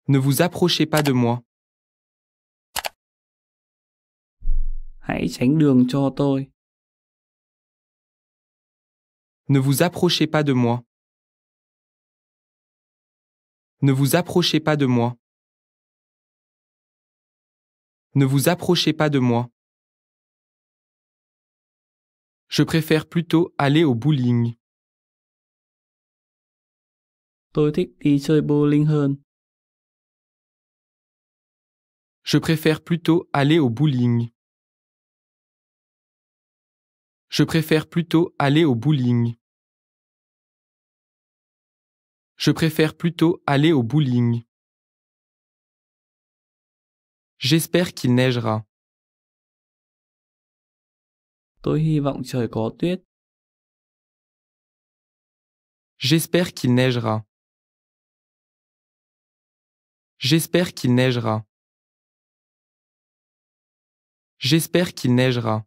Ne vous approchez pas de moi. Hãy tránh đường cho tôi. Ne vous approchez pas de moi. Ne vous approchez pas de moi. Ne vous approchez pas de moi. Je préfère plutôt aller au bowling. Tôi thích đi chơi bowling hơn. Je préfère plutôt aller au bowling. Je préfère plutôt aller au bowling. Je préfère plutôt aller au bowling. J'espère qu'il neigera. Tôi hy vọng trời có tuyết. J'espère qu'il neigera. J'espère qu'il neigera. J'espère qu'il neigera.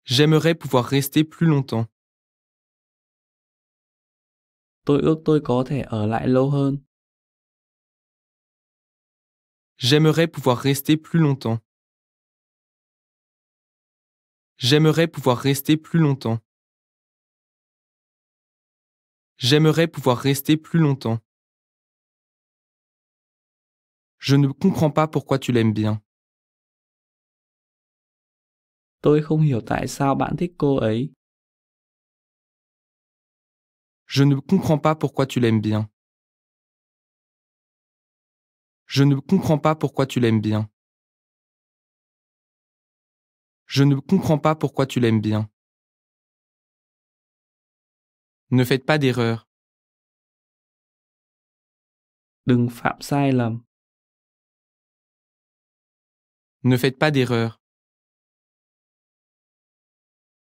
J'aimerais pouvoir rester plus longtemps. Tôi ước tôi có thể ở lại lâu hơn. J'aimerais pouvoir rester plus longtemps. J'aimerais pouvoir rester plus longtemps. J'aimerais pouvoir rester plus longtemps. Je ne comprends pas pourquoi tu l'aimes bien. Tôi không hiểu tại sao bạn thích cô ấy. Je ne comprends pas pourquoi tu l'aimes bien. Je ne comprends pas pourquoi tu l'aimes bien. Je ne comprends pas pourquoi tu l'aimes bien. Ne faites pas d'erreur. Đừng phạm sai lầm. Ne faites pas d'erreur.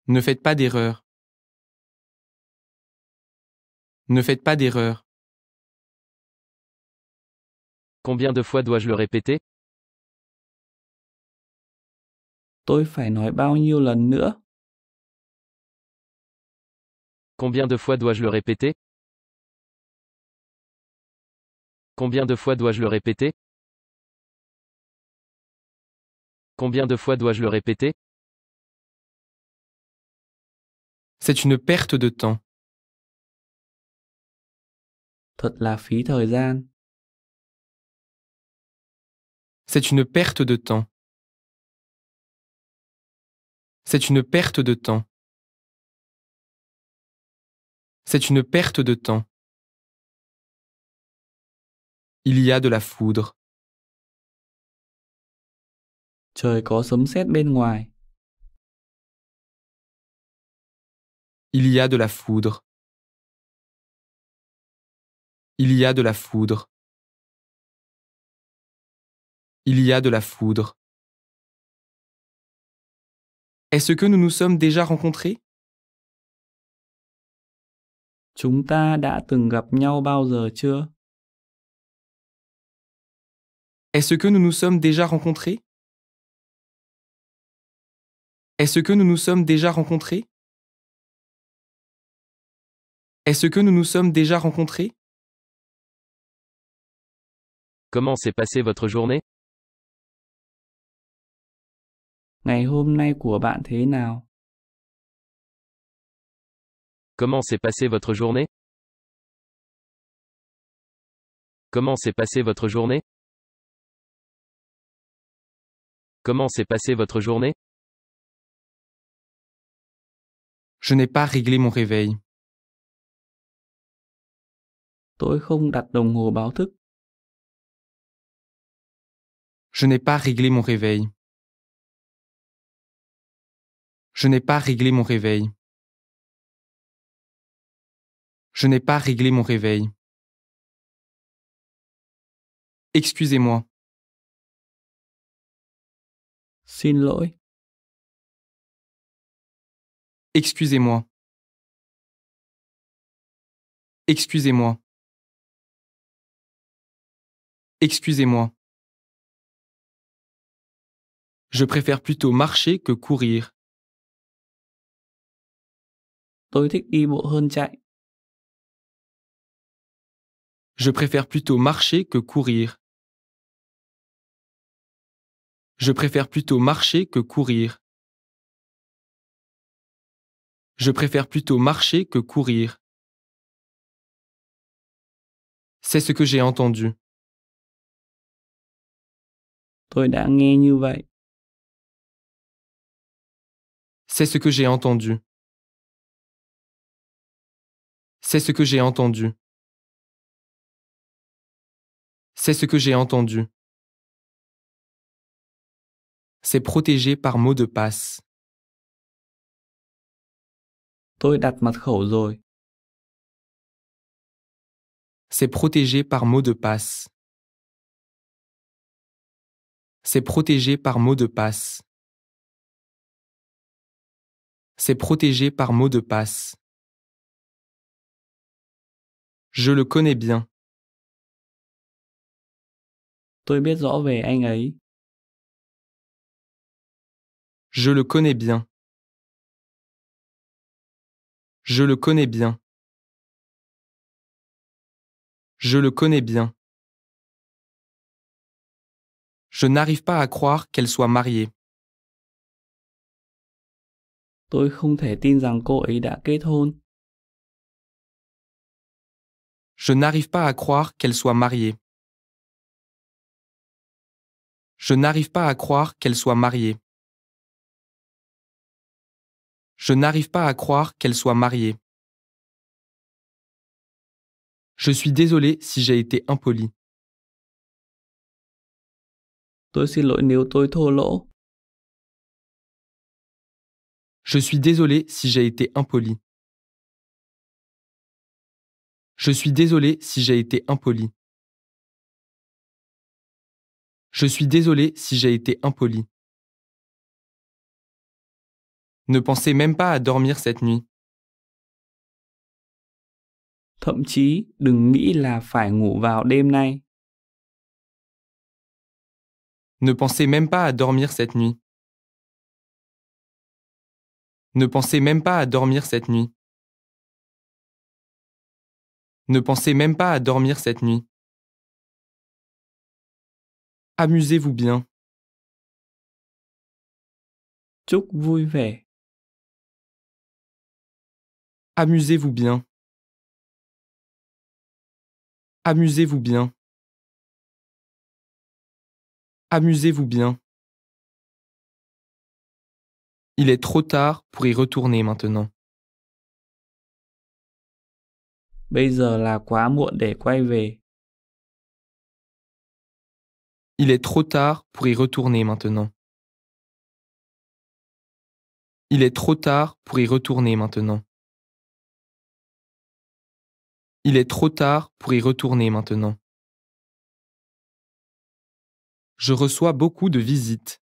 Ne faites pas d'erreur. Ne faites pas d'erreur. Combien de fois dois-je le répéter? Tôi phải nói bao nhiêu lần nữa? Combien de fois dois-je le répéter? Combien de fois dois-je le répéter? Combien de fois dois-je le répéter? C'est une perte de temps. Thật là phí thời gian. C'est une perte de temps. C'est une perte de temps. C'est une perte de temps. Il y a de la foudre. Trời có sấm sét bên ngoài. Il y a de la foudre. Il y a de la foudre. Il y a de la foudre. Est-ce que nous nous sommes déjà rencontrés? Chúng ta đã từng gặp nhau bao giờ chưa? Est-ce que nous nous sommes déjà rencontrés? Est-ce que nous nous sommes déjà rencontrés? Est-ce que nous nous sommes déjà rencontrés? Comment s'est passée votre journée? Ngày hôm nay của bạn thế nào? Comment s'est passée votre journée? Comment s'est passée votre journée? Comment s'est passée votre journée? Je n'ai pas réglé mon réveil. Tôi không đặt đồng hồ báo thức. Je n'ai pas réglé mon réveil. Je n'ai pas réglé mon réveil. Je n'ai pas réglé mon réveil. Excusez-moi. Xin lỗi. Excusez-moi. Excusez-moi. Excusez-moi. Je préfère plutôt marcher que courir. Tôi thích đi bộ hơn chạy. Je préfère plutôt marcher que courir. Je préfère plutôt marcher que courir. Je préfère plutôt marcher que courir. C'est ce que j'ai entendu. Tôi đã nghe như vậy. C'est ce que j'ai entendu. C'est ce que j'ai entendu. C'est ce que j'ai entendu. C'est protégé par mot de passe. Tôi đặt mật khẩu rồi. C'est protégé par mot de passe. C'est protégé par mot de passe. C'est protégé par mot de passe. Je le connais bien. Tôi biết rõ về anh ấy. Je le connais bien. Je le connais bien. Je le connais bien. Je n'arrive pas à croire qu'elle soit mariée. Tôi không thể tin rằng cô ấy đã kết hôn. Je n'arrive pas à croire qu'elle soit mariée. Je n'arrive pas à croire qu'elle soit mariée. Je n'arrive pas à croire qu'elle soit mariée. Je suis désolé si j'ai été impoli. Tôi xin lỗi nếu tôi thô lỗ. Je suis désolé si j'ai été impoli. Je suis désolé si j'ai été impoli. Je suis désolé si j'ai été impoli. Ne pensez même pas à dormir cette nuit. Thậm chí đừng nghĩ là phải ngủ vào đêm nay. Ne pensez même pas à dormir cette nuit. Ne pensez même pas à dormir cette nuit. Ne pensez même pas à dormir cette nuit. Amusez-vous bien. Chúc vui vẻ. Amusez-vous bien. Amusez-vous bien. Amusez-vous bien. Il est trop tard pour y retourner maintenant. Bây giờ là quá muộn để quay về. Il est trop tard pour y retourner maintenant. Il est trop tard pour y retourner maintenant. Il est trop tard pour y retourner maintenant. Je reçois beaucoup de visites.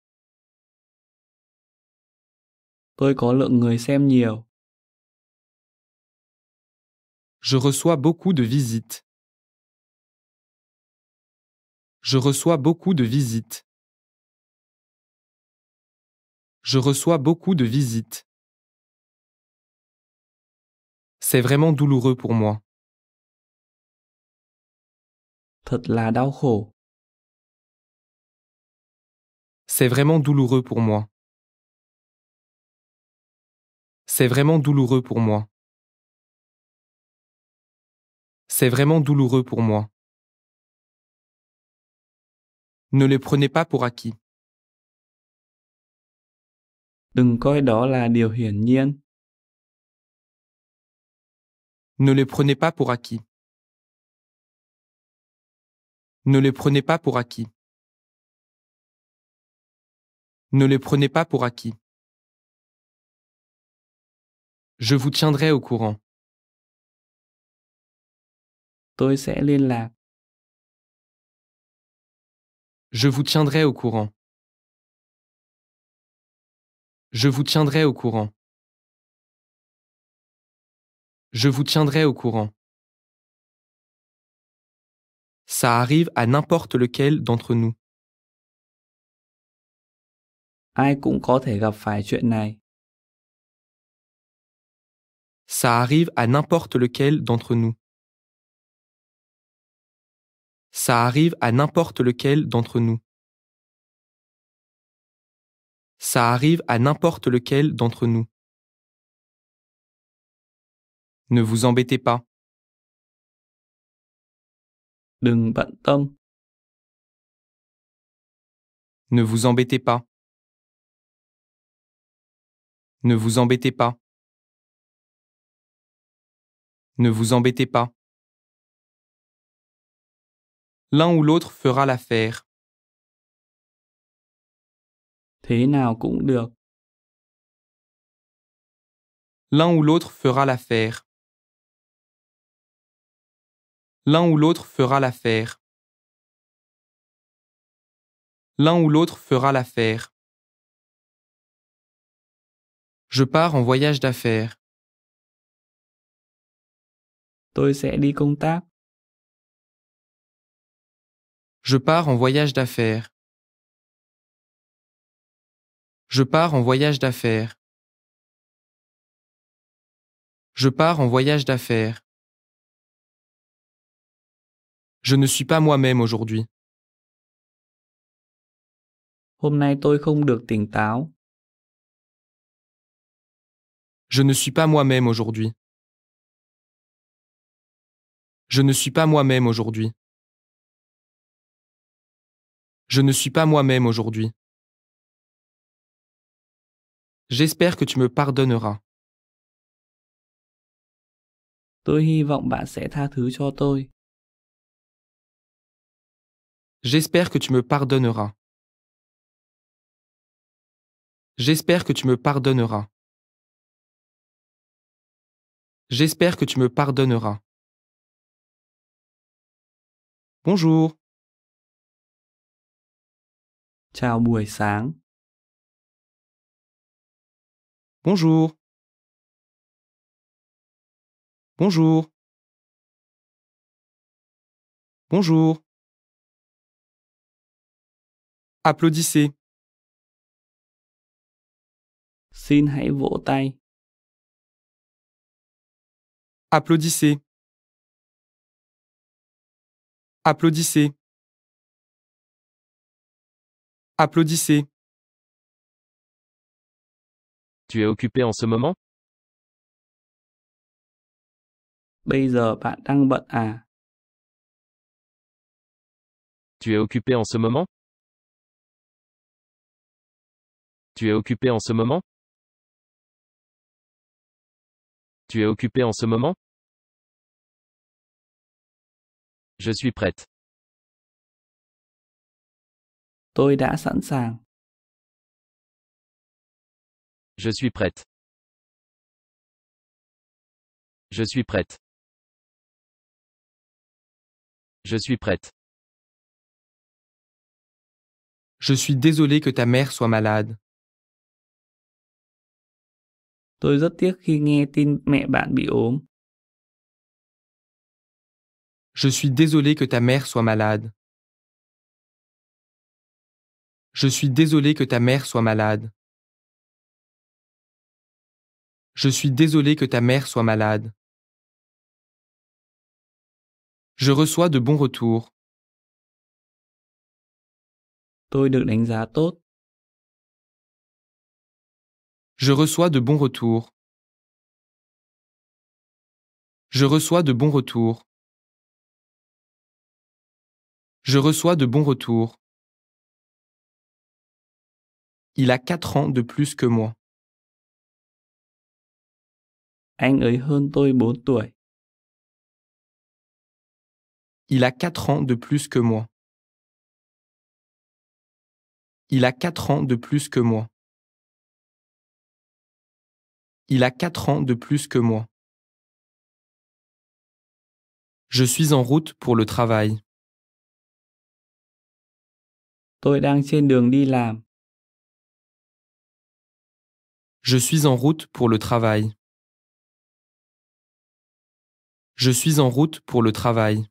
Tôi có lượng người xem nhiều. Je reçois beaucoup de visites. Je reçois beaucoup de visites. Je reçois beaucoup de visites. C'est vraiment douloureux pour moi. Thật là đau khổ. C'est vraiment douloureux pour moi. C'est vraiment douloureux pour moi. C'est vraiment douloureux pour moi. Ne les prenez pas pour acquis. Đừng coi đó là điều hiển nhiên. Ne les prenez pas pour acquis. Ne les prenez pas pour acquis. Ne les prenez pas pour acquis. Je vous tiendrai au courant. Tôi sẽ liên lạc. Je vous tiendrai au courant. Je vous tiendrai au courant. Je vous tiendrai au courant. Ça arrive à n'importe lequel d'entre nous. Ai cũng có thể gặp phải chuyện này. Ça arrive à n'importe lequel d'entre nous. Ça arrive à n'importe lequel d'entre nous. Ça arrive à n'importe lequel d'entre nous. Ne vous embêtez pas. Đừng bận tâm. Ne vous embêtez pas. Ne vous embêtez pas. Ne vous embêtez pas. L'un ou l'autre fera l'affaire. Thế nào cũng được. L'un ou l'autre fera l'affaire. L'un ou l'autre fera l'affaire. L'un ou l'autre fera l'affaire. Je pars en voyage d'affaires. Tôi sẽ đi công tác. Je pars en voyage d'affaires. Je pars en voyage d'affaires. Je pars en voyage d'affaires. Je ne suis pas moi-même aujourd'hui. Hôm nay tôi không được tỉnh táo. Je ne suis pas moi-même aujourd'hui. Je ne suis pas moi-même aujourd'hui. Je ne suis pas moi-même aujourd'hui. J'espère que tu me pardonneras. Tôi hy vọng bạn sẽ tha thứ cho tôi. J'espère que tu me pardonneras. J'espère que tu me pardonneras. J'espère que tu me pardonneras. Bonjour. Chào buổi sáng. Bonjour. Bonjour. Bonjour. Applaudissez. Xin hãy vỗ tay. Applaudissez. Applaudissez. Applaudissez. Tu es occupé en ce moment? Bây giờ bạn đang bận à? Tu es occupé en ce moment? Tu es occupé en ce moment? Tu es occupé en ce moment? Je suis prête. Tôi đã sẵn sàng. Je suis prête. Je suis prête. Je suis prête. Je suis désolé que ta mère soit malade. Tôi rất tiếc khi nghe tin mẹ bạn bị ốm. Je suis désolé que ta mère soit malade. Je suis désolé que ta mère soit malade. Je suis désolé que ta mère soit malade. Je reçois de bons retours. Tôi được đánh giá tốt. Je reçois de bons retours. Je reçois de bons retours. Je reçois de bons retours. Il a 4 ans de plus que moi. Anh ấy hơn tôi 4 tuổi. Il a 4 ans de plus que moi. Il a 4 ans de plus que moi. Il a 4 ans de plus que moi. Je suis en route pour le travail. Tôi đang trên đường đi làm. Je suis en route pour le travail. Je suis en route pour le travail.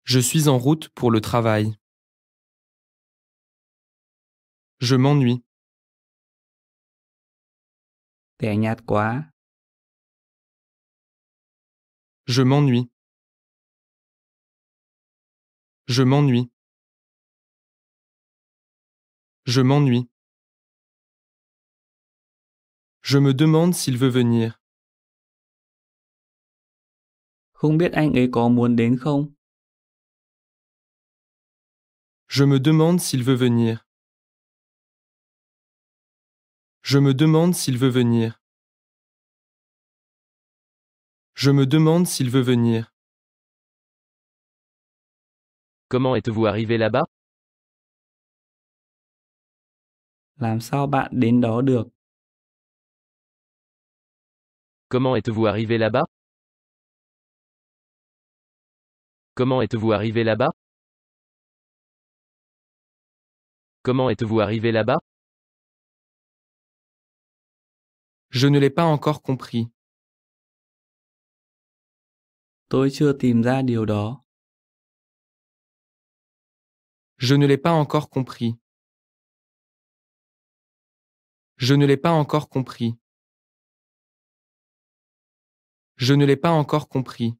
Je suis en route pour le travail. Je m'ennuie. Tẻ nhạt quá. Je m'ennuie. Je m'ennuie. Je m'ennuie. Je me demande s'il veut venir. Không biết anh ấy có muốn đến không? Je me demande s'il veut venir. Je me demande s'il veut venir. Je me demande s'il veut venir. Comment êtes-vous arrivé là-bas? Làm sao bạn đến đó được? Comment êtes-vous arrivé là-bas? Comment êtes-vous arrivé là-bas? Comment êtes-vous arrivé là-bas? Je ne l'ai pas encore compris. Tôi chưa tìm ra điều đó. Je ne l'ai pas encore compris. Je ne l'ai pas encore compris. Je ne l'ai pas encore compris.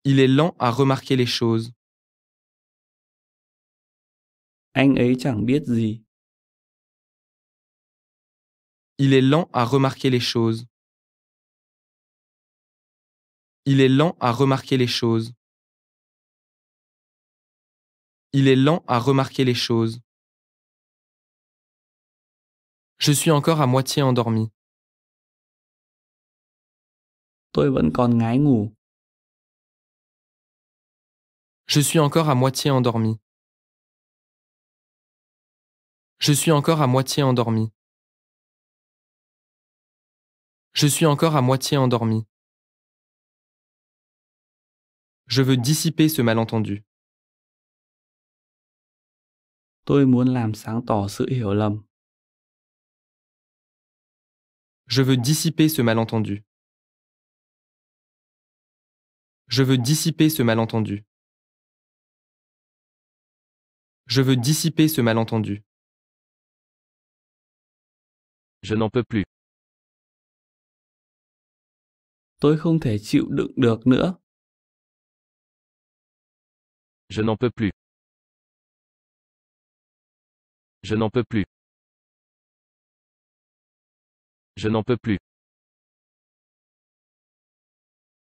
Il est lent à remarquer les choses. Anh ấy chẳng biết gì. Il est lent à remarquer les choses. Il est lent à remarquer les choses. Il est lent à remarquer les choses. Je suis encore à moitié endormi. Tôi vẫn còn ngái ngủ. Je suis encore à moitié endormi. Je suis encore à moitié endormi. Je suis encore à moitié endormi. Je veux dissiper ce malentendu. Tôi muốn làm sáng tỏ sự hiểu lầm. Je veux dissiper ce malentendu. Je veux dissiper ce malentendu. Je veux dissiper ce malentendu. Je n'en peux plus. Tôi không thể chịu đựng được nữa. Je n'en peux plus. Je n'en peux plus. Je n'en peux plus.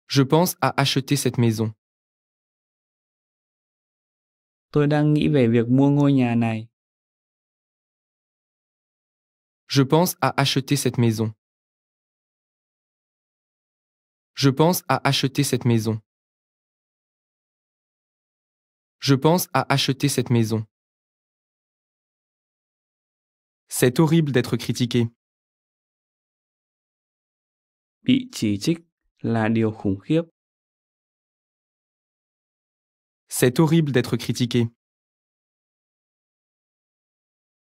Je pense à acheter cette maison. Tôi đang nghĩ về việc mua ngôi nhà này. Je pense à acheter cette maison. Je pense à acheter cette maison. Je pense à acheter cette maison. C'est horrible d'être critiqué. Bị chỉ trích là điều khủng khiếp. C'est horrible d'être critiqué.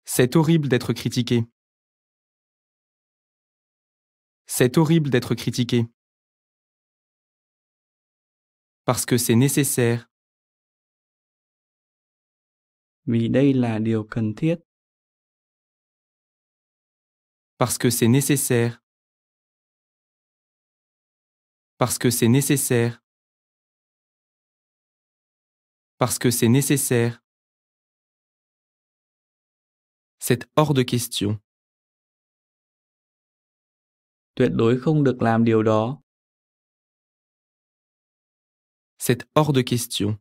C'est horrible d'être critiqué. C'est horrible d'être critiqué. Parce que c'est nécessaire. Vì đây là điều cần thiết. Parce que c'est nécessaire. Parce que c'est nécessaire. Parce que c'est nécessaire. C'est hors de question. Tuyệt đối không được làm điều đó. C'est hors de question.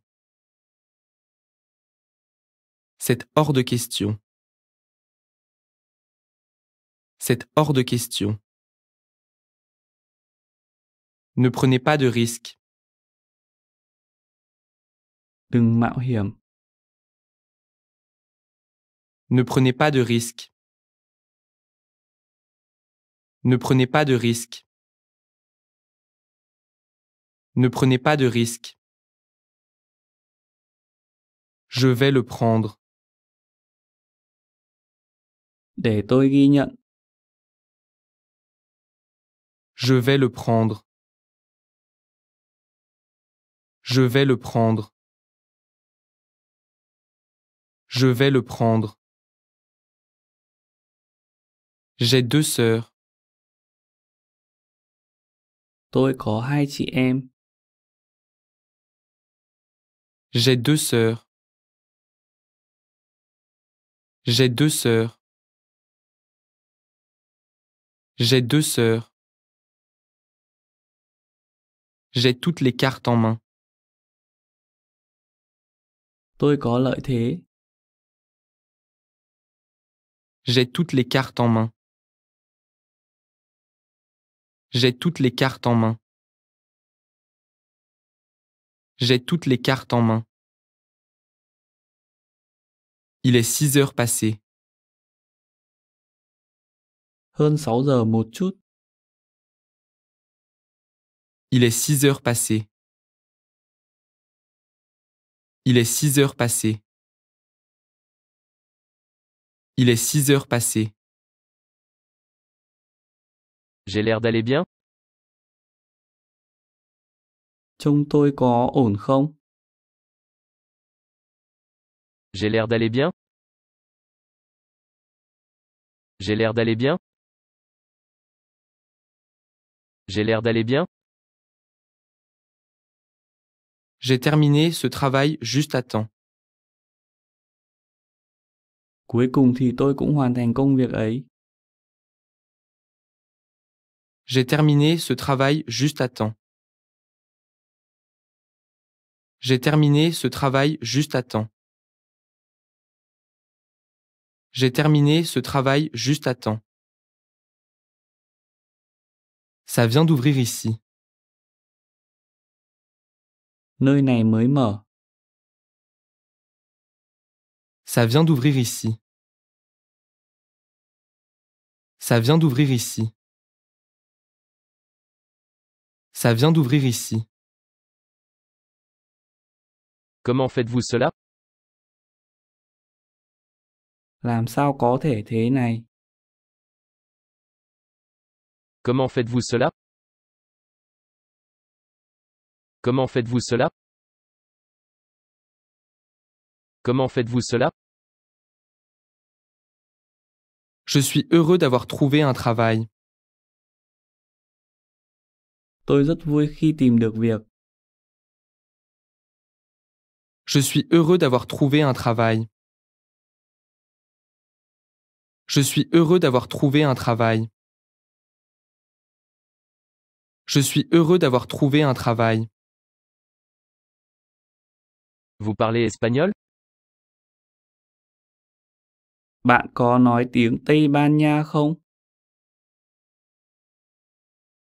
C'est hors de question. C'est hors de question. Ne prenez pas de risques. Đừng mạo hiểm. Ne prenez pas de risques. Ne prenez pas de risques. Ne prenez pas de risques. Je vais le prendre. Để tôi ghi nhận. Je vais le prendre. Je vais le prendre. Je vais le prendre. J'ai 2 sœurs. Tôi có 2 chị em. J'ai 2 sœurs. J'ai 2 sœurs. J'ai 2 sœurs. J'ai toutes les cartes en main. Tôi có lợi thế. J'ai toutes les cartes en main. J'ai toutes les cartes en main. J'ai toutes les cartes en main. Il est 6 heures passées. Hơn 6 giờ một chút. Il est 6 heures passées. Il est 6 heures passées. Il est 6 heures passées. J'ai l'air d'aller bien? Trông tôi có ổn không? J'ai l'air d'aller bien? J'ai l'air d'aller bien? J'ai l'air d'aller bien? J'ai terminé ce travail juste à temps. Cuối cùng thì tôi cũng hoàn thành công việc ấy. J'ai terminé ce travail juste à temps. J'ai terminé ce travail juste à temps. J'ai terminé ce travail juste à temps. Ça vient d'ouvrir ici. Nơi này mới mở. Ça vient d'ouvrir ici. Ça vient d'ouvrir ici. Ça vient d'ouvrir ici. Comment faites-vous cela? Làm sao có thể thế này? Comment faites-vous cela? Comment faites-vous cela? Comment faites-vous cela? Je suis heureux d'avoir trouvé un travail. Tôi rất vui khi tìm được việc. Je suis heureux d'avoir trouvé un travail. Je suis heureux d'avoir trouvé un travail. Je suis heureux d'avoir trouvé un travail. Vous parlez espagnol? Bạn có nói tiếng Tây Ban Nha không?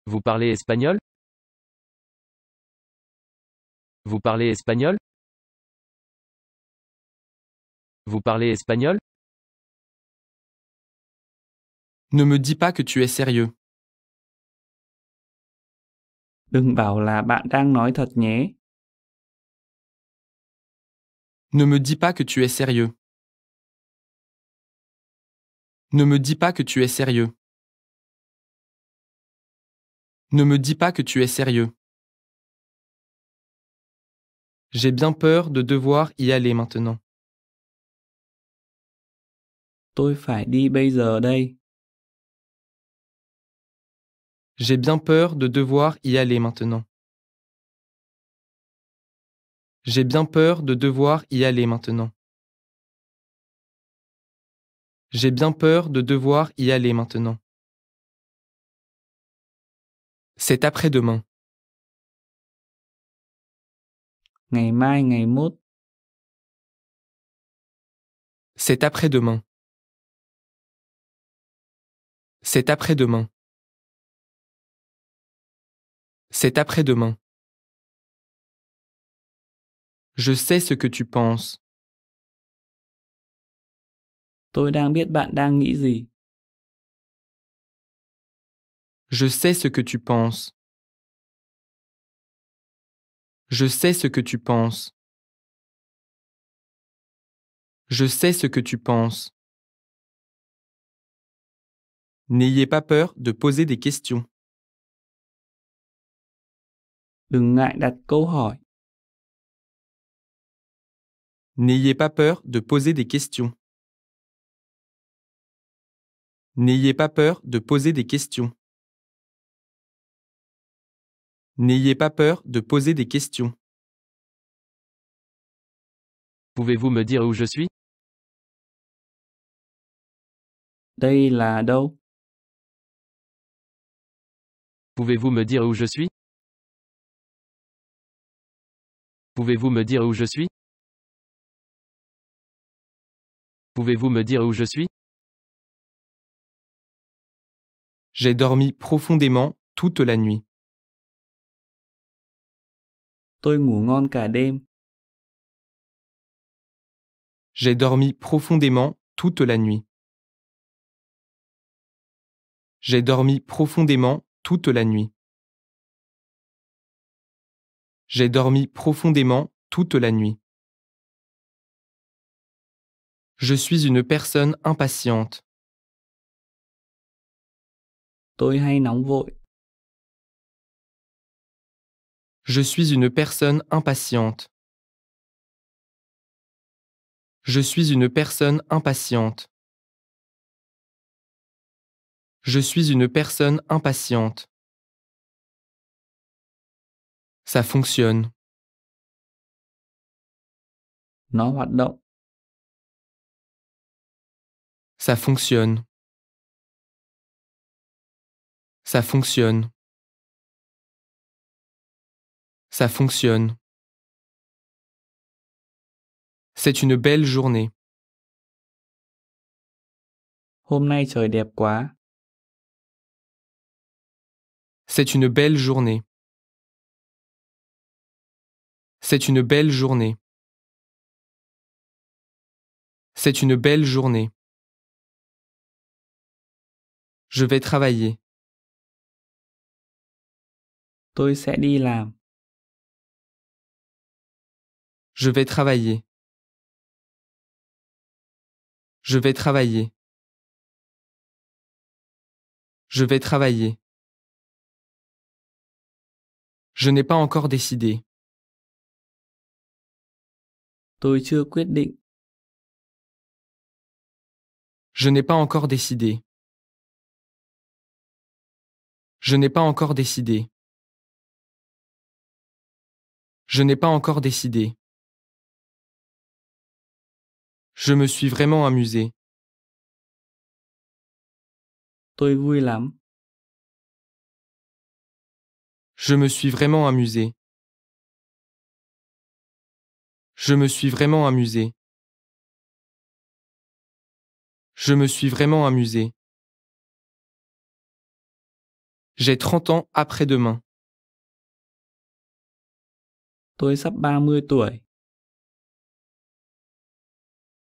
Vous parlez espagnol? Vous parlez espagnol? Vous parlez espagnol? Ne me dis pas que tu es sérieux. Đừng bảo là bạn đang nói thật nhé. Ne me dis pas que tu es sérieux. Ne me dis pas que tu es sérieux. Ne me dis pas que tu es sérieux. J'ai bien peur de devoir y aller maintenant. Tôi phải đi bây giờ đây. J'ai bien peur de devoir y aller maintenant. J'ai bien peur de devoir y aller maintenant. J'ai bien peur de devoir y aller maintenant. C'est après-demain. Ngày mai ngày mốt. C'est après-demain. C'est après-demain. C'est après-demain. Je sais ce que tu penses. Tôi đang biết bạn đang nghĩ gì. Je sais ce que tu penses. Je sais ce que tu penses. Je sais ce que tu penses. N'ayez pas peur de poser des questions. Đừng ngại đặt câu hỏi. N'ayez pas peur de poser des questions. N'ayez pas peur de poser des questions. N'ayez pas peur de poser des questions. Pouvez-vous me dire où je suis? Đây là đâu? Pouvez-vous me dire où je suis? Pouvez-vous me dire où je suis? Pouvez-vous me dire où je suis? J'ai dormi profondément toute la nuit. Tôi ngủ ngon cả đêm. J'ai dormi profondément toute la nuit. J'ai dormi profondément toute la nuit. J'ai dormi profondément toute la nuit. Je suis une personne impatiente. Tôi hay nóng vội. Je suis une personne impatiente. Je suis une personne impatiente. Je suis une personne impatiente. Ça fonctionne. Nó hoạt động. Ça fonctionne. Ça fonctionne. Ça fonctionne. C'est une belle journée. Hôm nay trời đẹp quá. C'est une belle journée. C'est une belle journée. C'est une belle journée. Je vais travailler. Tôi sẽ đi làm. Je vais travailler. Je vais travailler. Je vais travailler. Je n'ai pas encore décidé. Tôi chưa quyết định. Je n'ai pas encore décidé. Je n'ai pas encore décidé. Je n'ai pas encore décidé. Je me suis vraiment amusé. Tôi vui lắm. Je me suis vraiment amusé. Je me suis vraiment amusé. Je me suis vraiment amusé. J'ai 30 ans après-demain. Tôi sắp 30 tuổi.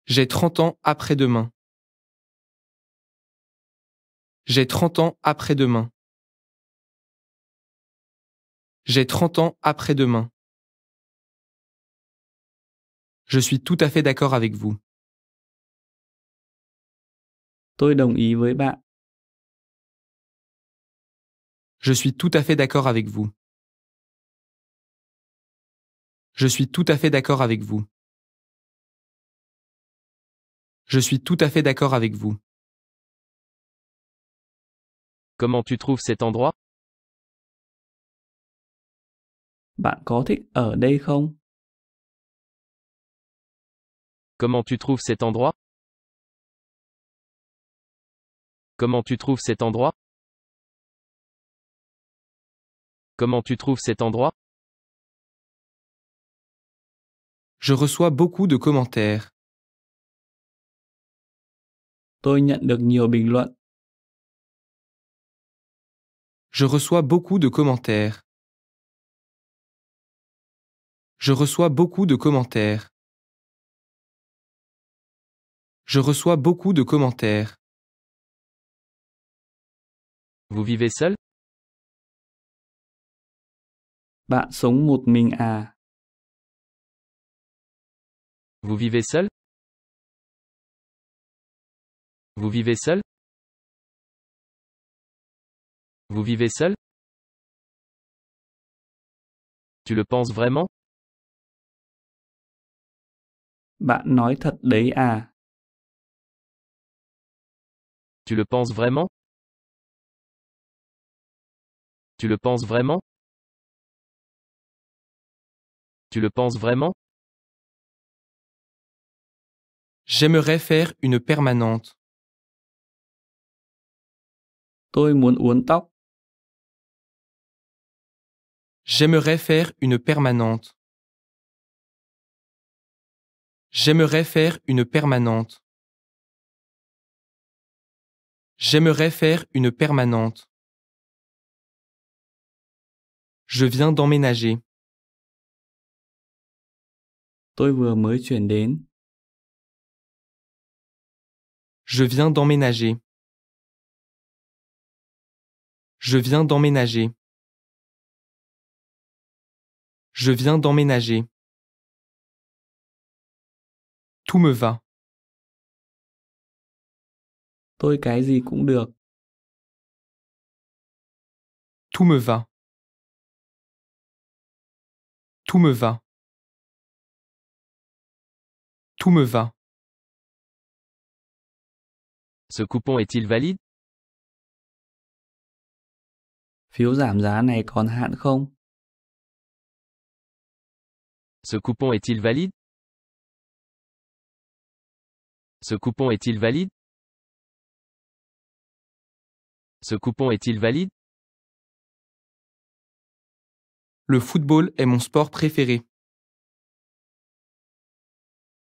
J'ai 30 ans après-demain. J'ai 30 ans après-demain. J'ai 30 ans après-demain. Je suis tout à fait d'accord avec vous. Tôi đồng ý với bạn. Je suis tout à fait d'accord avec vous. Je suis tout à fait d'accord avec vous. Je suis tout à fait d'accord avec vous. Comment tu trouves cet endroit? Bạn có thích ở đây không? Comment tu trouves cet endroit? Comment tu trouves cet endroit? Comment tu trouves cet endroit? Je reçois beaucoup de commentaires. Tôi nhận được nhiều bình luận. Je reçois beaucoup de commentaires. Je reçois beaucoup de commentaires. Je reçois beaucoup de commentaires. Vous vivez seul? Bạn sống một mình à? Vous vivez seul? Vous vivez seul? Vous vivez seul? Tu le penses vraiment? Bạn nói thật đấy à? Tu le penses vraiment? Tu le penses vraiment? Tu le penses vraiment? J'aimerais faire une permanente. Tôi muốn uốn tóc. J'aimerais faire une permanente. J'aimerais faire une permanente. J'aimerais faire une permanente. Je viens d'emménager. Tôi vừa mới chuyển đến. Je viens d'emménager. Je viens d'emménager. Je viens d'emménager. Tout me va. Tôi cái gì cũng được. Tout me va. Tout me va. Tout me va. Ce coupon est-il valide? Phiếu giảm giá này còn hạn không? Ce coupon est-il valide? Ce coupon est-il valide? Ce coupon est-il valide? Le football est mon sport préféré.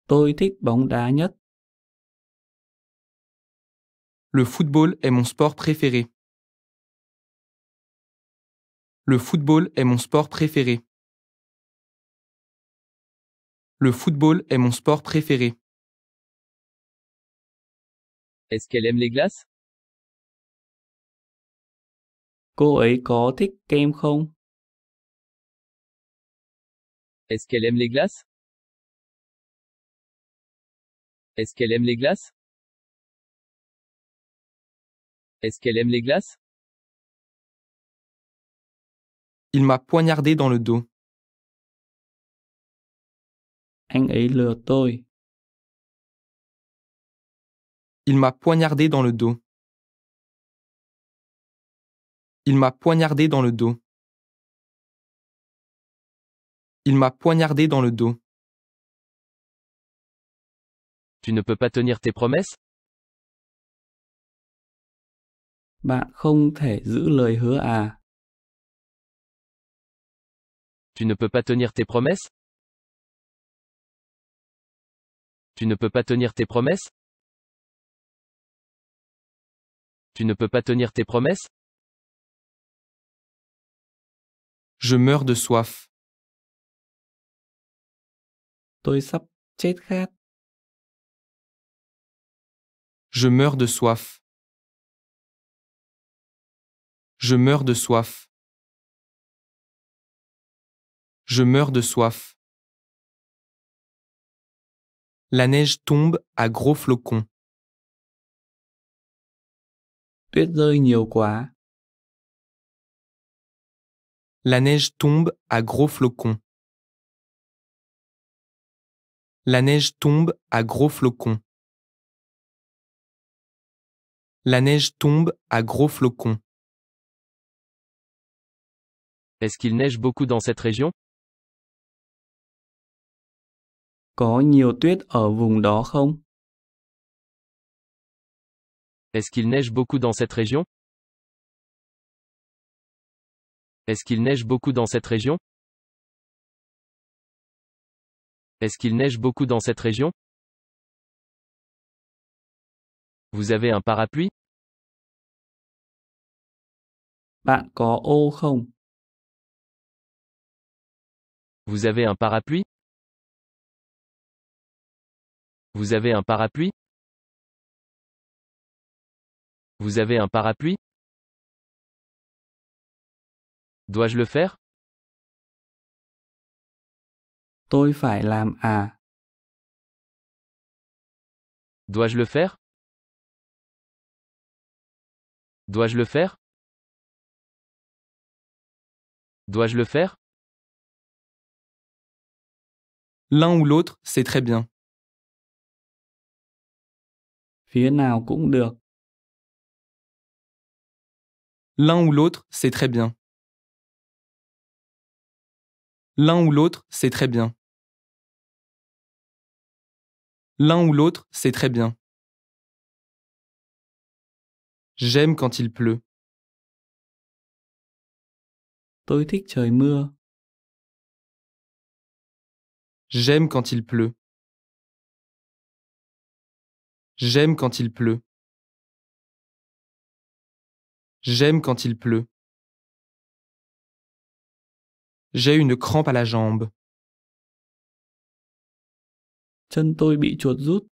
Tôi thích bóng đá nhất. Le football est mon sport préféré. Le football est mon sport préféré. Le football est mon sport préféré. Est-ce qu'elle aime les glaces? Cô ấy có thích kem không? Est-ce qu'elle aime les glaces? Est-ce qu'elle aime les glaces? Est-ce qu'elle aime les glaces? Il m'a poignardé dans le dos. Anh ấy lừa tôi. Il m'a poignardé dans le dos. Il m'a poignardé dans le dos. Il m'a poignardé dans le dos. Tu ne peux pas tenir tes promesses? Bạn không thể giữ lời hứa à? Tu ne peux pas tenir tes promesses? Tu ne peux pas tenir tes promesses? Tu ne peux pas tenir tes promesses? Je meurs de soif. Tôi sắp chết khát. Je meurs de soif. Je meurs de soif. Je meurs de soif. La neige tombe à gros flocons. Tuyết rơi nhiều quá. La neige tombe à gros flocons. La neige tombe à gros flocons. La neige tombe à gros flocons. Est-ce qu'il neige beaucoup dans cette région? Có nhiều tuyết ở vùng đó không? Est-ce qu'il neige beaucoup dans cette région? Est-ce qu'il neige beaucoup dans cette région? Est-ce qu'il neige beaucoup dans cette région? Vous avez un parapluie? Bạn có ô không? Vous avez un parapluie? Vous avez un parapluie? Vous avez un parapluie? Dois-je le faire? Tôi phải làm à? Dois-je le faire? Dois-je le faire? Dois-je le faire? L'un ou l'autre, c'est très bien. Phía nào cũng được. L'un ou l'autre, c'est très bien. L'un ou l'autre, c'est très bien. L'un ou l'autre, c'est très bien. J'aime quand il pleut. Tôi thích trời mưa. J'aime quand il pleut. J'aime quand il pleut. J'aime quand il pleut. J'ai une crampe à la jambe. Chân tôi bị chuột rút.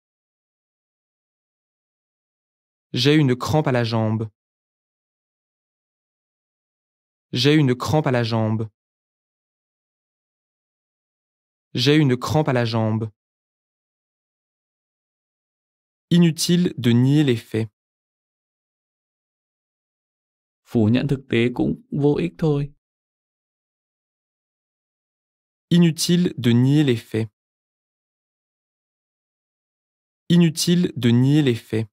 J'ai une crampe à la jambe. J'ai une crampe à la jambe. J'ai une crampe à la jambe. Inutile de nier les faits. Phủ nhận thực tế cũng vô ích thôi. Inutile de nier les faits. Inutile de nier les faits.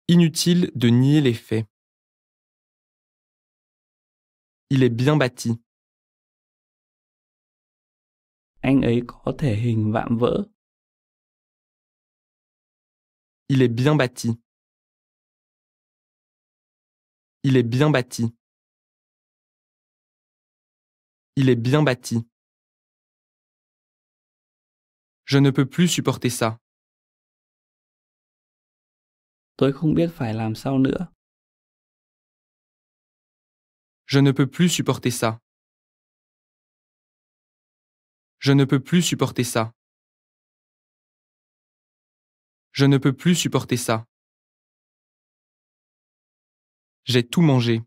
Inutile de nier les faits. Il est bien bâti. Anh ấy có thể hình vạm vỡ. Il est bien bâti. Il est bien bâti. Il est bien bâti. Je ne peux plus supporter ça. Tôi không biết phải làm sao nữa. Je ne peux plus supporter ça. Je ne peux plus supporter ça. Je ne peux plus supporter ça. J'ai tout mangé.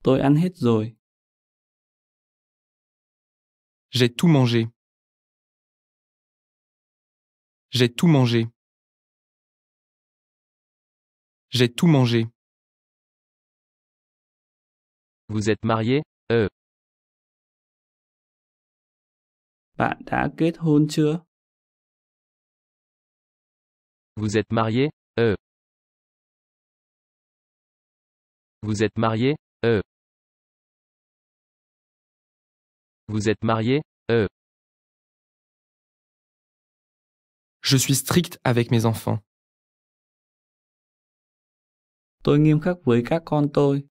Tôi ăn hết rồi. J'ai tout mangé. J'ai tout mangé. J'ai tout mangé. Vous êtes marié? Bạn đã kết hôn chưa? Vous êtes marié? Vous êtes marié? Vous êtes marié? Je suis strict avec mes enfants. Tôi nghiêm khắc với các con tôi.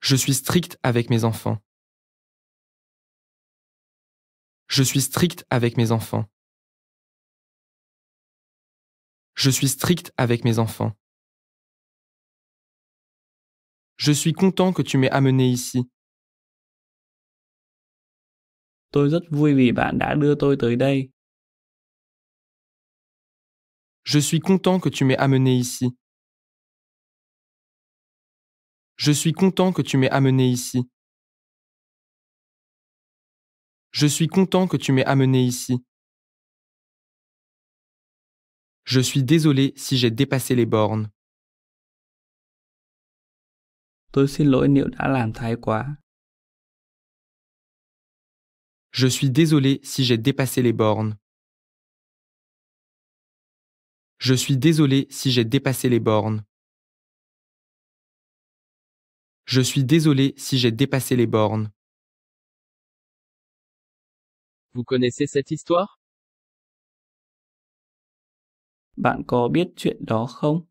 Je suis strict avec mes enfants. Je suis strict avec mes enfants. Je suis strict avec mes enfants. Je suis content que tu m'aies amené ici. Tôi rất vui vì bạn đã đưa tôi tới đây. Je suis content que tu m'aies amené ici. Je suis content que tu m'aies amené ici. Je suis content que tu m'aies amené ici. Je suis désolé si j'ai dépassé les bornes. Tôi xin lỗi nếu đã làm thái quá. Je suis désolé si j'ai dépassé les bornes. Je suis désolé si j'ai dépassé les bornes. Je suis désolé si j'ai dépassé les bornes. Vous connaissez cette histoire? Bạn có biết chuyện đó không?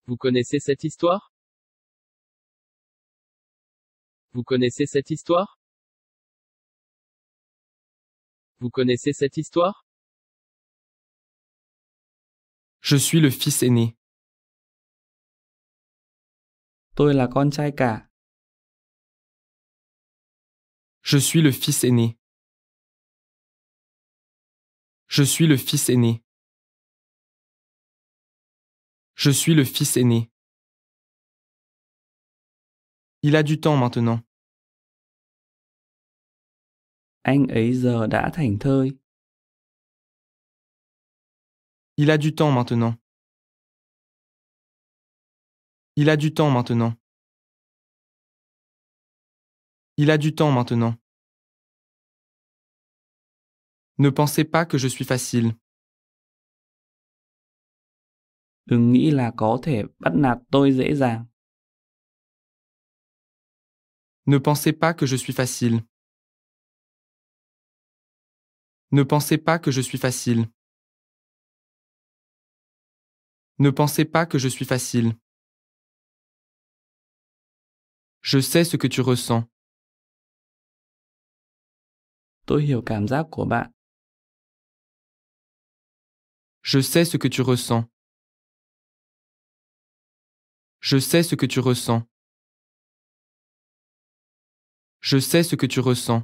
Vous connaissez cette histoire? Vous connaissez cette histoire? Vous connaissez cette histoire? Je suis le fils aîné. Tôi là con trai cả. Je suis le fils aîné. Je suis le fils aîné. Je suis le fils aîné. Il a du temps maintenant. Anh ấy giờ đã thành thơi. Il a du temps maintenant. Il a du temps maintenant. Il a du temps maintenant. Ne pensez pas que je suis facile. Đừng nghĩ là có thể bắt nạt tôi dễ dàng. Ne pensez pas que je suis facile. Ne pensez pas que je suis facile. Ne pensez pas que je suis facile. Je sais ce que tu ressens. Tôi hiểu cảm giác của bạn. Je sais ce que tu ressens. Je sais ce que tu ressens. Je sais ce que tu ressens.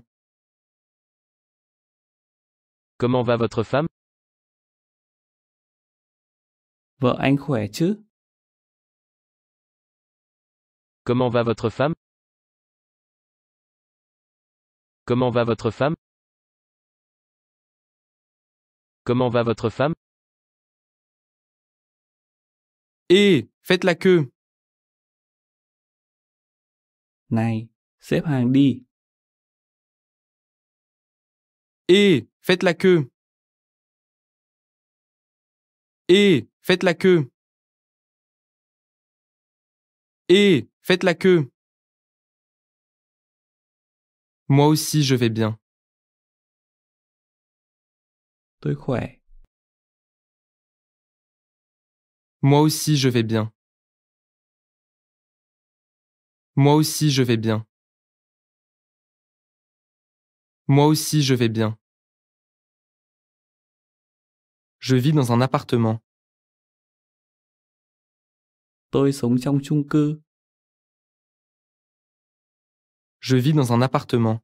Comment va votre femme? Vợ anh khỏe chứ? Comment va votre femme? Comment va votre femme? Comment va votre femme? Hé, faites la queue. Này, xếp hàng đi. Hé, faites la queue. Hé, faites la queue. Hé, faites la queue. Moi aussi je vais bien. Tôi khỏe. Moi aussi je vais bien. Moi aussi je vais bien. Moi aussi je vais bien. Je vis dans un appartement. Tôi sống trong chung cư. Je vis dans un appartement.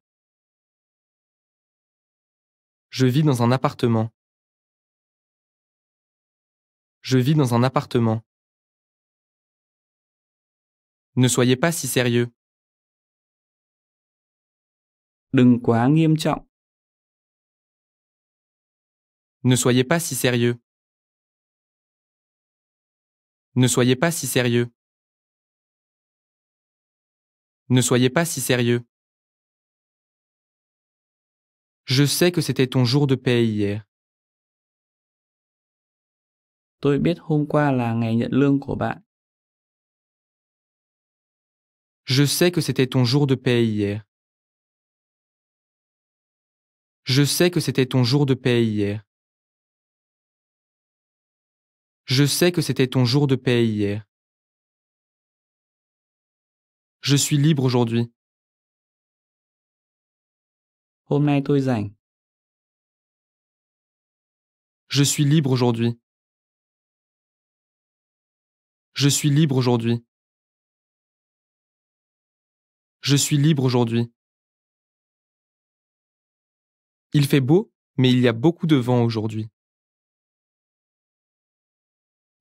Je vis dans un appartement. Je vis dans un appartement. Ne soyez pas si sérieux. Đừng quá nghiêm trọng. Ne soyez pas si sérieux. Ne soyez pas si sérieux. Ne soyez pas si sérieux. Je sais que c'était ton jour de paie hier. Tôi biết hôm qua là ngày nhận lương của bạn. Je sais que c'était ton jour de paie hier. Je sais que c'était ton jour de paie hier. Je sais que c'était ton jour de paie hier. Je suis libre aujourd'hui. Hôm nay tôi rảnh. Je suis libre aujourd'hui. Je suis libre aujourd'hui. Je suis libre aujourd'hui. Il fait beau, mais il y a beaucoup de vent aujourd'hui.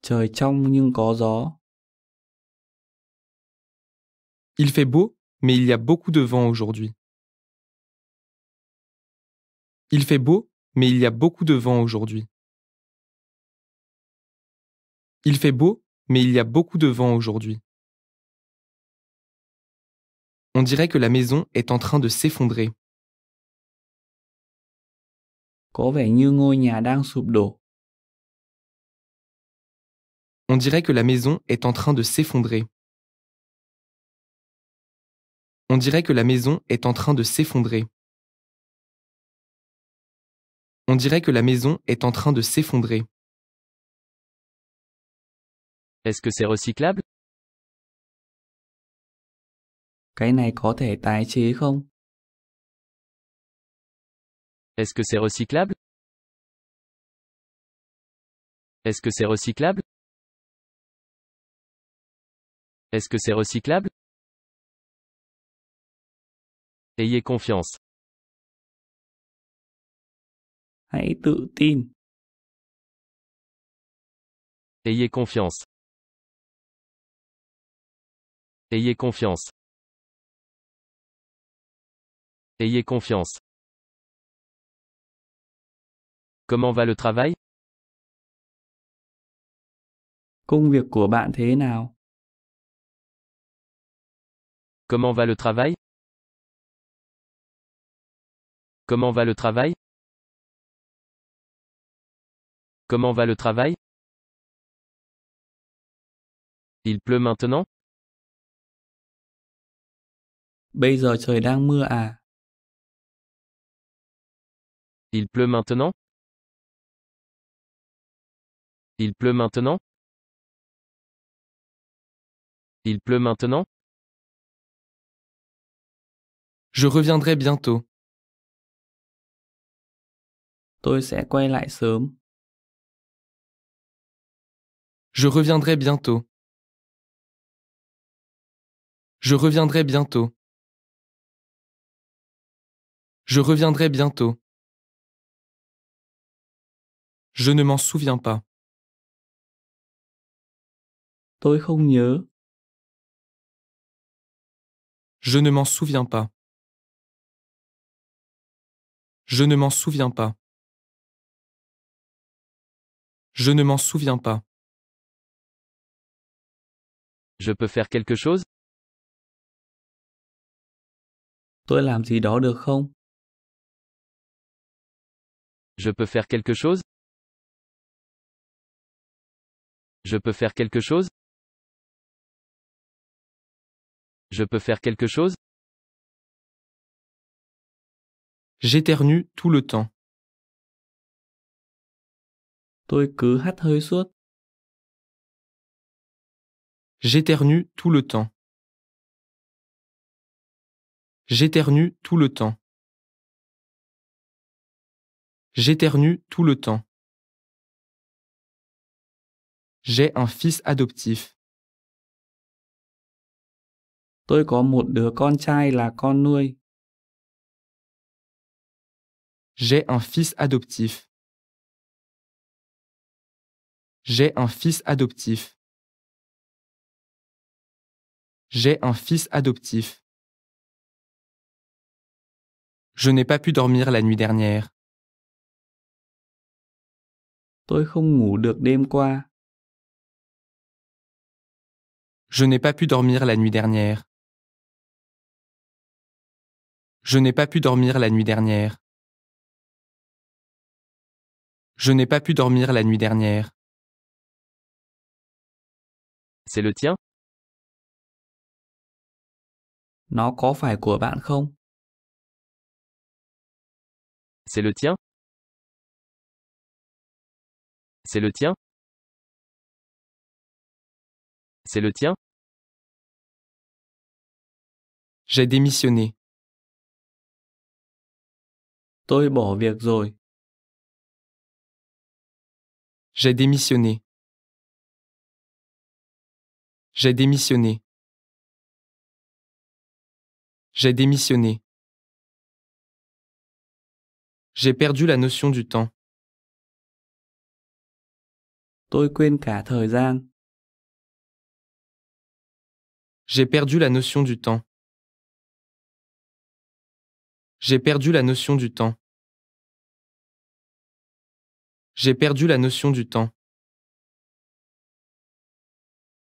Trời trong nhưng có gió. Il fait beau, mais il y a beaucoup de vent aujourd'hui. Il fait beau, mais il y a beaucoup de vent aujourd'hui. Il fait beau, mais il y a beaucoup de vent aujourd'hui. On dirait que la maison est en train de s'effondrer. Có vẻ như ngôi nhà đang sụp đổ. On dirait que la maison est en train de s'effondrer. On dirait que la maison est en train de s'effondrer. On dirait que la maison est en train de s'effondrer. Est-ce que c'est recyclable? Cái này có thể tái chế không? Est-ce que c'est recyclable? Est-ce que c'est recyclable? Est-ce que c'est recyclable? Ayez confiance. Hãy tự tin. Ayez confiance. Ayez confiance. Ayez confiance. Comment va le travail? Công việc của bạn thế nào? Comment va le travail? Comment va le travail? Comment va le travail? Il pleut maintenant? Bây giờ trời đang mưa à? Il pleut maintenant? Il pleut maintenant? Il pleut maintenant? Je reviendrai bientôt. Tôi sẽ quay lại sớm. Je reviendrai bientôt. Je reviendrai bientôt. Je reviendrai bientôt. Je ne m'en souviens pas. Tôi không nhớ. Je ne m'en souviens pas. Je ne m'en souviens pas. Je ne m'en souviens pas. Je peux faire quelque chose? Tôi làm gì đó được không? Je peux faire quelque chose? Je peux faire quelque chose? Je peux faire quelque chose? J'éternue tout le temps. Tôi cứ hắt hơi suốt. J'éternue tout le temps. J'éternue tout le temps. J'éternue tout le temps. J'ai un fils adoptif. Tôi có một đứa con trai là con nuôi. J'ai un fils adoptif. J'ai un fils adoptif. J'ai un fils adoptif. Je n'ai pas pu dormir la nuit dernière. Tôi không ngủ được đêm qua. Je n'ai pas pu dormir la nuit dernière. Je n'ai pas pu dormir la nuit dernière. Je n'ai pas pu dormir la nuit dernière. C'est le tien? Nó có phải của bạn không? C'est le tien? C'est le tien? C'est le tien? J'ai démissionné. Tôi bỏ việc rồi. J'ai démissionné. J'ai démissionné. J'ai démissionné. J'ai perdu la notion du temps. Tôi quên cả thời gian. J'ai perdu la notion du temps. J'ai perdu la notion du temps. J'ai perdu la notion du temps.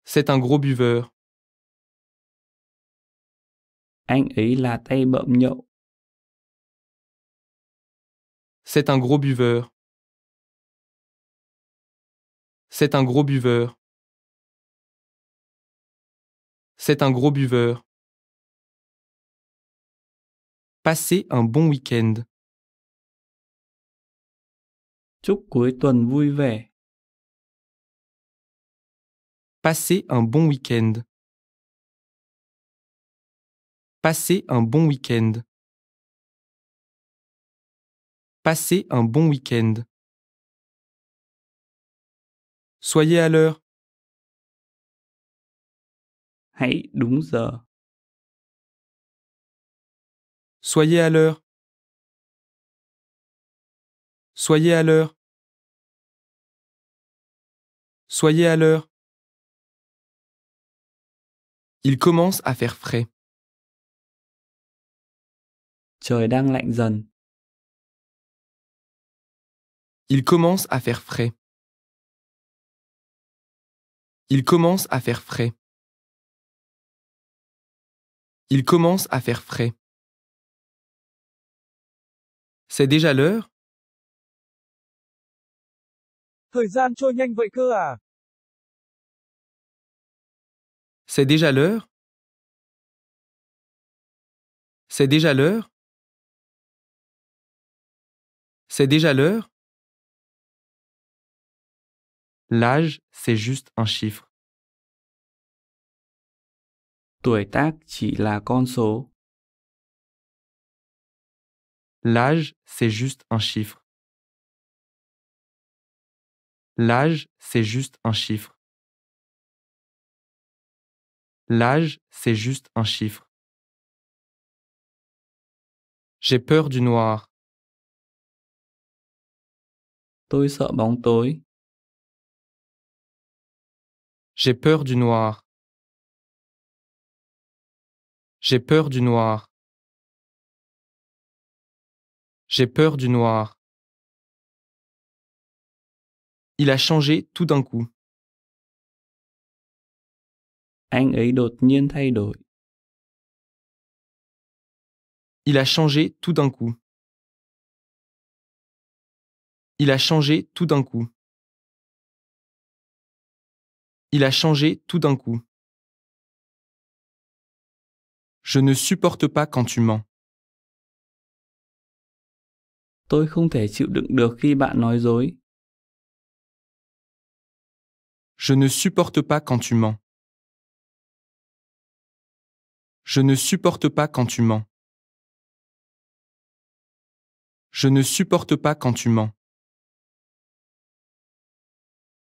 C'est un gros buveur. Anh ấy là tay bậm nhậu. C'est un gros buveur. C'est un gros buveur. C'est un gros buveur. Passez un bon week-end. Chúc cuối tuần vui vẻ. Passez un bon week-end. Passez un bon week-end. Passez un bon week-end. Soyez à l'heure. Hãy đúng giờ. Soyez à l'heure. Soyez à l'heure. Soyez à l'heure. Il commence à faire frais. Trời đang lạnh dần. Il commence à faire frais. Il commence à faire frais. Il commence à faire frais. C'est déjà l'heure? Thời gian trôi nhanh vậy cơ à? C'est déjà l'heure? C'est déjà l'heure? C'est déjà l'heure? L'âge, c'est juste un chiffre. Tuổi tác chỉ là con số. L'âge, c'est juste un chiffre. L'âge, c'est juste un chiffre. L'âge, c'est juste un chiffre. J'ai peur du noir. Tôi sợ bóng tối. J'ai peur du noir. J'ai peur du noir. J'ai peur du noir. Il a changé tout d'un coup. Anh ấy đột nhiên thay đổi. Il a changé tout d'un coup. Il a changé tout d'un coup. Il a changé tout d'un coup. Je ne supporte pas quand tu mens. Tôi không thể chịu đựng được khi bạn nói dối. Je ne supporte pas quand tu mens. Je ne supporte pas quand tu mens. Je ne supporte pas quand tu mens.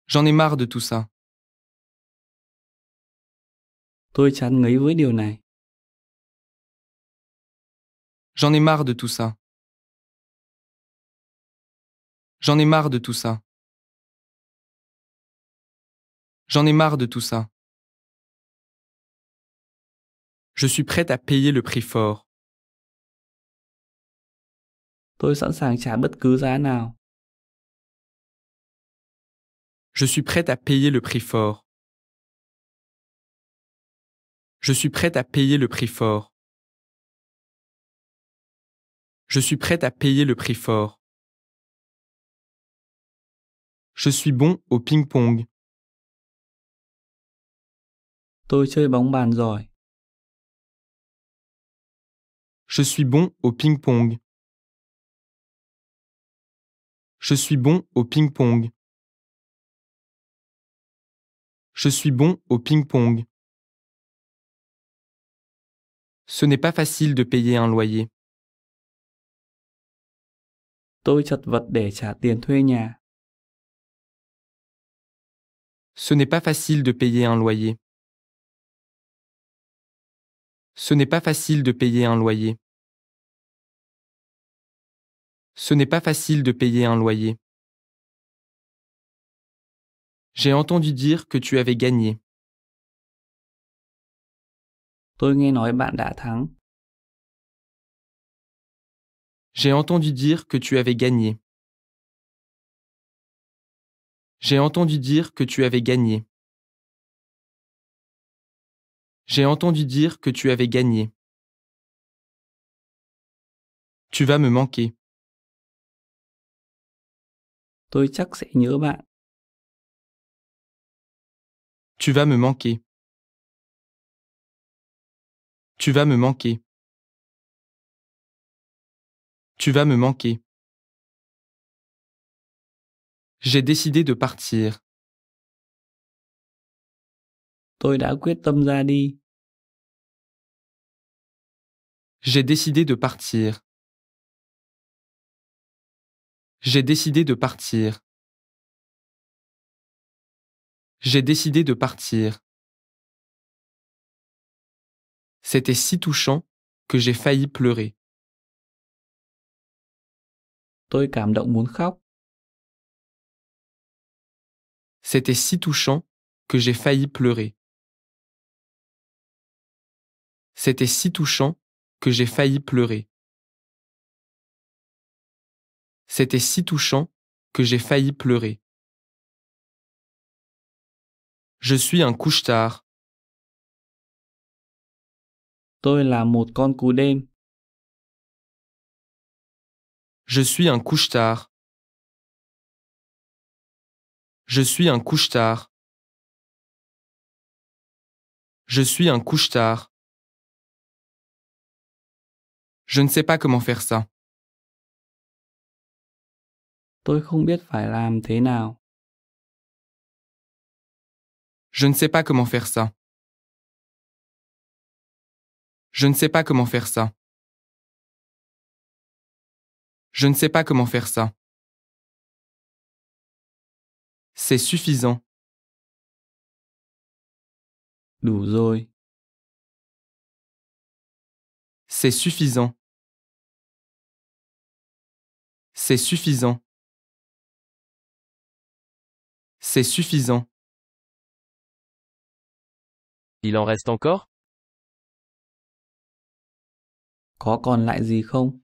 J'en ai marre de tout ça. Tôi chán ngấy với điều này. J'en ai marre de tout ça. J'en ai marre de tout ça. J'en ai marre de tout ça. Je suis prête à payer le prix fort. Tôi sẵn sàng trả bất cứ giá nào. Je suis prête à payer le prix fort. Je suis prête à payer le prix fort. Je suis prête à payer le prix fort. Je suis bon au ping-pong. Tôi chơi bóng bàn giỏi. Je suis bon au ping-pong. Je suis bon au ping-pong. Je suis bon au ping-pong. Ce n'est pas facile de payer un loyer. Tôi chật vật để trả tiền thuê nhà. Ce n'est pas facile de payer un loyer. Ce n'est pas facile de payer un loyer. Ce n'est pas facile de payer un loyer. J'ai entendu dire que tu avais gagné. Tôi nghe nói bạn đã thắng. J'ai entendu dire que tu avais gagné. J'ai entendu dire que tu avais gagné. J'ai entendu dire que tu avais gagné. Tu vas me manquer. Tôi chắc sẽ nhớ bạn. Tu vas me manquer. Tu vas me manquer. Tu vas me manquer. J'ai décidé de partir. Tôi đã quyết tâm ra đi. J'ai décidé de partir. J'ai décidé de partir. J'ai décidé de partir. C'était si touchant que j'ai failli pleurer. Tôi cảm động muốn khóc. C'était si touchant que j'ai failli pleurer. C'était si touchant que j'ai failli pleurer. C'était si touchant que j'ai failli pleurer. Je suis un couche-tard. Tôi là một con cú đêm. Je suis un couche-tard. Je suis un couche-tard. Je suis un couche-tard. Je ne sais pas comment faire ça. Tôi không biết phải làm thế nào. Je ne sais pas comment faire ça. Je ne sais pas comment faire ça. Je ne sais pas comment faire ça. C'est suffisant. Đủ rồi. C'est suffisant. C'est suffisant. C'est suffisant. Il en reste encore? Có còn lại gì không?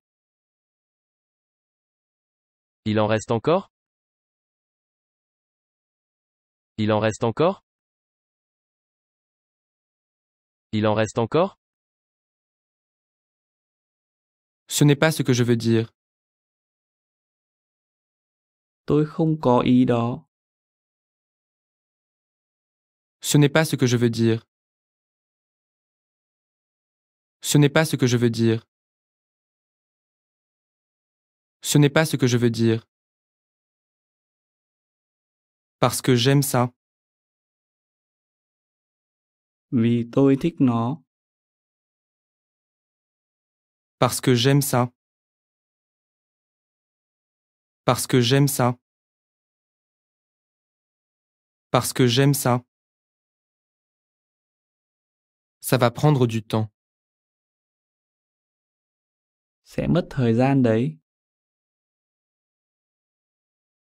Il en reste encore? Il en reste encore? Il en reste encore? Ce n'est pas ce que je veux dire. Tôi không có ý đó. Ce n'est pas ce que je veux dire. Ce n'est pas ce que je veux dire. Ce n'est pas ce que je veux dire. Parce que j'aime ça. Vì tôi thích nó. Parce que j'aime ça. Parce que j'aime ça. Parce que j'aime ça. Ça va prendre du temps. Sẽ mất thời gian đấy.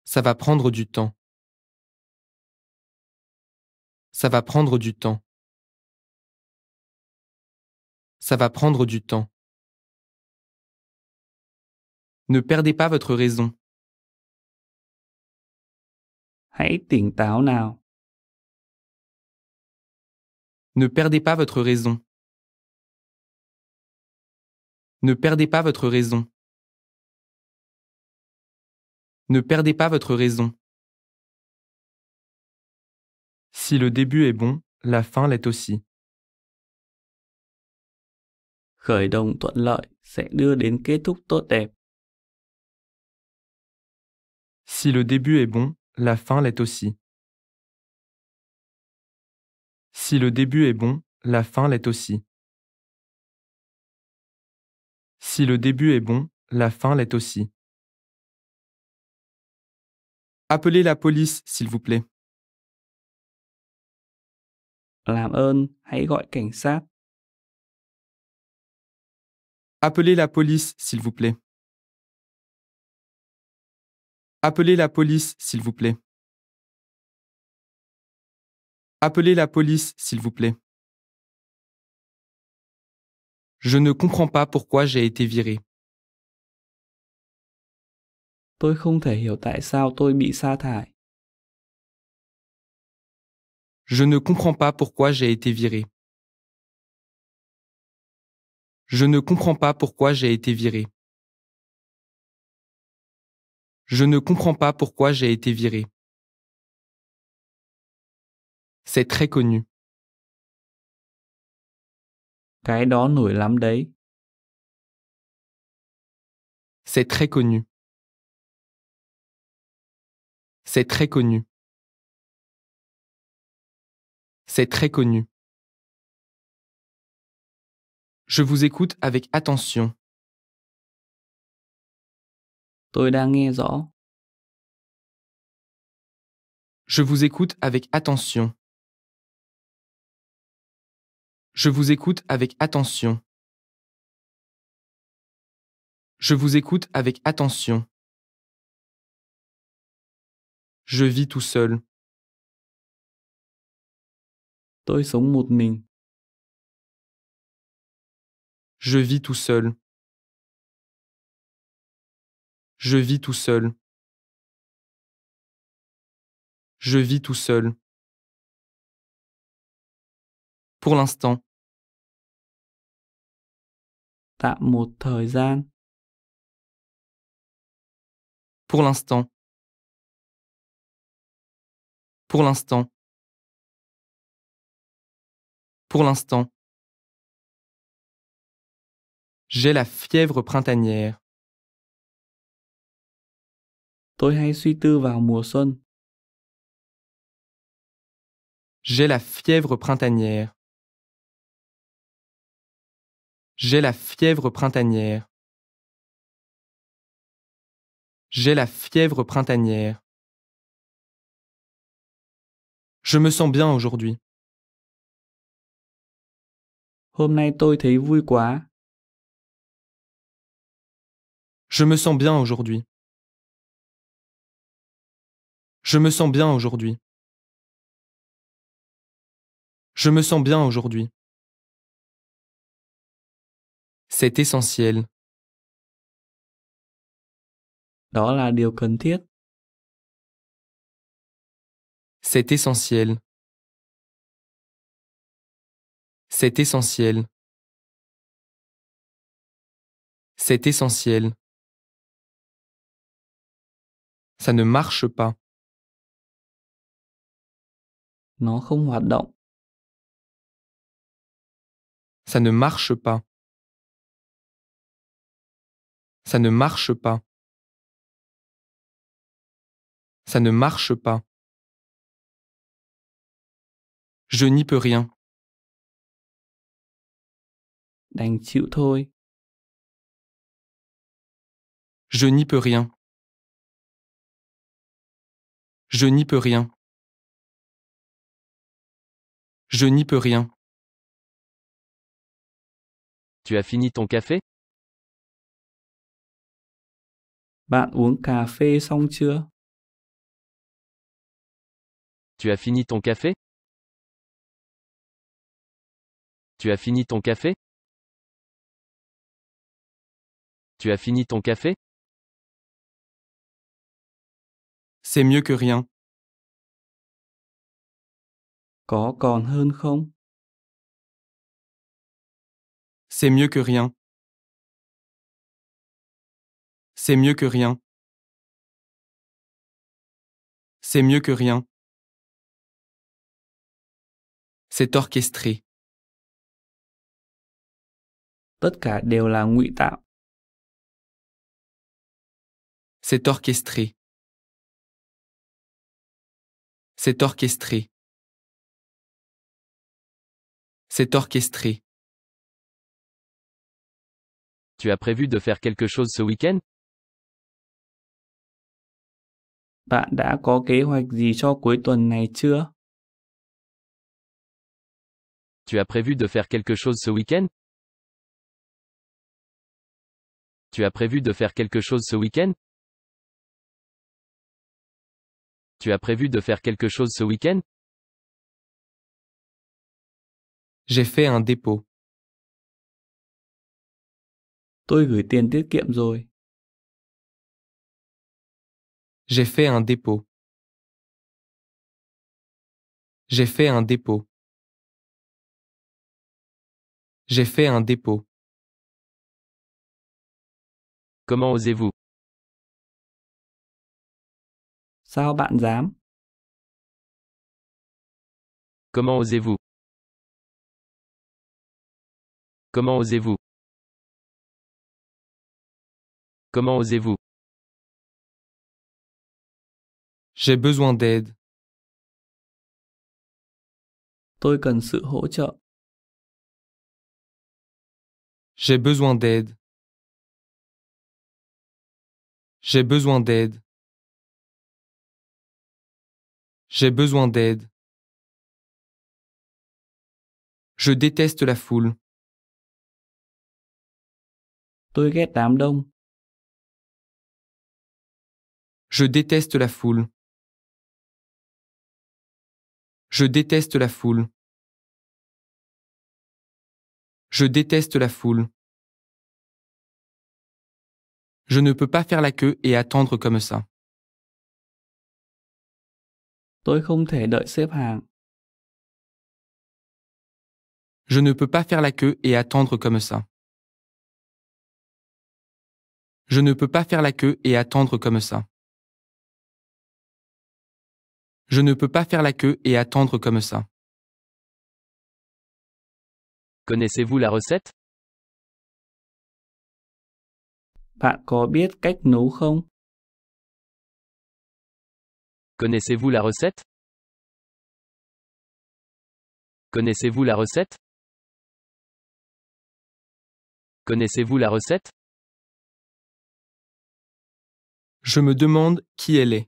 Ça va prendre du temps. Ça va prendre du temps. Ça va prendre du temps. Ne perdez pas votre raison. Hãy tỉnh táo nào. Ne perdez pas votre raison. Ne perdez pas votre raison. Ne perdez pas votre raison. Si le début est bon, la fin l'est aussi. Khởi động thuận lợi sẽ đưa đến kết thúc tốt đẹp. Si le début est bon, la fin l'est aussi. Si le début est bon, la fin l'est aussi. Si le début est bon, la fin l'est aussi. Appelez la police, s'il vous plaît. Làm ơn, hãy gọi cảnh sát. Appelez la police, s'il vous plaît. Appelez la police, s'il vous plaît. Appelez la police, s'il vous plaît. Je ne comprends pas pourquoi j'ai été viré. Tôi không thể hiểu tại sao tôi bị sa thải. Je ne comprends pas pourquoi j'ai été viré. Je ne comprends pas pourquoi j'ai été viré. Je ne comprends pas pourquoi j'ai été viré. C'est très connu. Cái đó nổi lắm đấy. C'est très connu. C'est très connu. C'est très connu. Je vous écoute avec attention. Tôi đang nghe rõ. Je vous écoute avec attention. Je vous écoute avec attention. Je vous écoute avec attention. Je vis tout seul. Tôi sống một mình. Je vis tout seul. Je vis tout seul. Je vis tout seul. Pour l'instant. Tạm một thời gian. Pour l'instant. Pour l'instant. Pour l'instant. J'ai la fièvre printanière. Tôi hay suy tư vào mùa xuân. J'ai la fièvre printanière. J'ai la fièvre printanière. J'ai la fièvre printanière. Je me sens bien aujourd'hui. Hôm nay tôi thấy vui quá. Je me sens bien aujourd'hui. Je me sens bien aujourd'hui. Je me sens bien aujourd'hui. C'est essentiel. Đó là điều cần thiết. C'est essentiel. C'est essentiel. C'est essentiel. Ça ne marche pas. Nó không hoạt động. Ça ne marche pas. Ça ne marche pas. Ça ne marche pas. Je n'y peux rien. Đành chịu thôi. Je n'y peux rien. Je n'y peux rien. Je n'y peux rien. Tu as fini ton café? Bạn uống cà phê xong chưa? Tu as fini ton café? Tu as fini ton café? Tu as fini ton café? C'est mieux que rien. Có còn hơn không? C'est mieux que rien. C'est mieux que rien. C'est mieux que rien. C'est orchestré. Tất cả đều là ngụy tạo. C'est orchestré. C'est orchestré. C'est orchestré. Tu as prévu de faire quelque chose ce week-end? Bạn đã có kế hoạch gì cho cuối tuần này chưa? Tu as prévu de faire quelque chose ce week-end? Tu as prévu de faire quelque chose ce week-end? Tu as prévu de faire quelque chose ce week-end? J'ai fait un dépôt. Tôi gửi tiền tiết kiệm rồi. J'ai fait un dépôt. J'ai fait un dépôt. J'ai fait un dépôt. Comment osez-vous? Sao bạn dám? Comment osez-vous? Comment osez-vous? Comment osez-vous? J'ai besoin d'aide. Tôi cần sự hỗ trợ. J'ai besoin d'aide. J'ai besoin d'aide. J'ai besoin d'aide. Je déteste la foule. Tôi ghét đám đông. Je déteste la foule. Je déteste la foule. Je déteste la foule. Je ne peux pas faire la queue et attendre comme ça. Tôi không thể đợi xếp hàng. Je ne peux pas faire la queue et attendre comme ça. Je ne peux pas faire la queue et attendre comme ça. Je ne peux pas faire la queue et attendre comme ça. Connaissez-vous la recette? Bạn có biết cách nấu không? Connaissez-vous la recette? Connaissez-vous la recette? Connaissez-vous la recette? Je me demande qui elle est.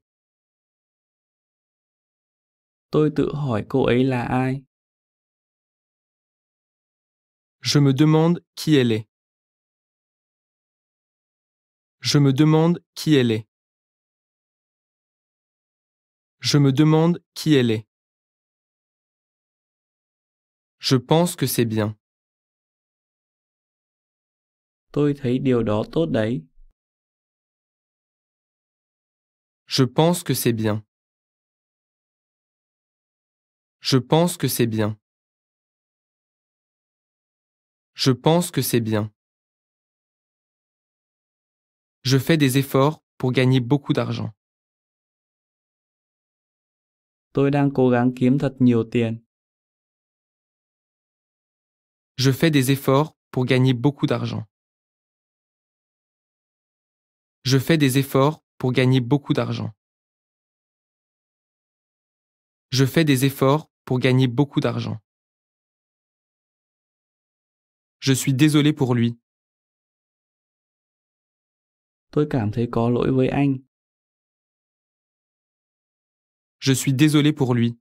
Tôi tự hỏi cô ấy là ai. Je me demande qui elle est. Je me demande qui elle est. Je me demande qui elle est. Je pense que c'est bien. Tôi thấy điều đó tốt đấy. Je pense que c'est bien. Je pense que c'est bien. Je pense que c'est bien. Je fais des efforts pour gagner beaucoup d'argent. Tôi đang cố gắng kiếm thật nhiều tiền. Je fais des efforts pour gagner beaucoup d'argent. Je fais des efforts pour gagner beaucoup d'argent. Je fais des efforts pour gagner beaucoup d'argent. Je suis désolé pour lui. Tôi cảm thấy có lỗi với anh. Je suis désolé pour lui.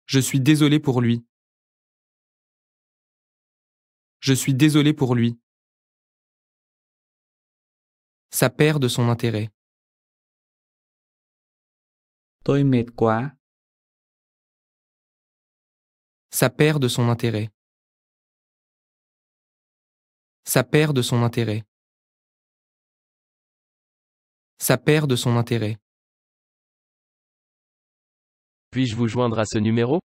Je suis désolé pour lui. Je suis désolé pour lui. Ça perd de son intérêt. Tôi mệt quá. Ça perd de son intérêt. Ça perd de son intérêt. Ça perd de son intérêt. Puis-je vous joindre à ce numéro?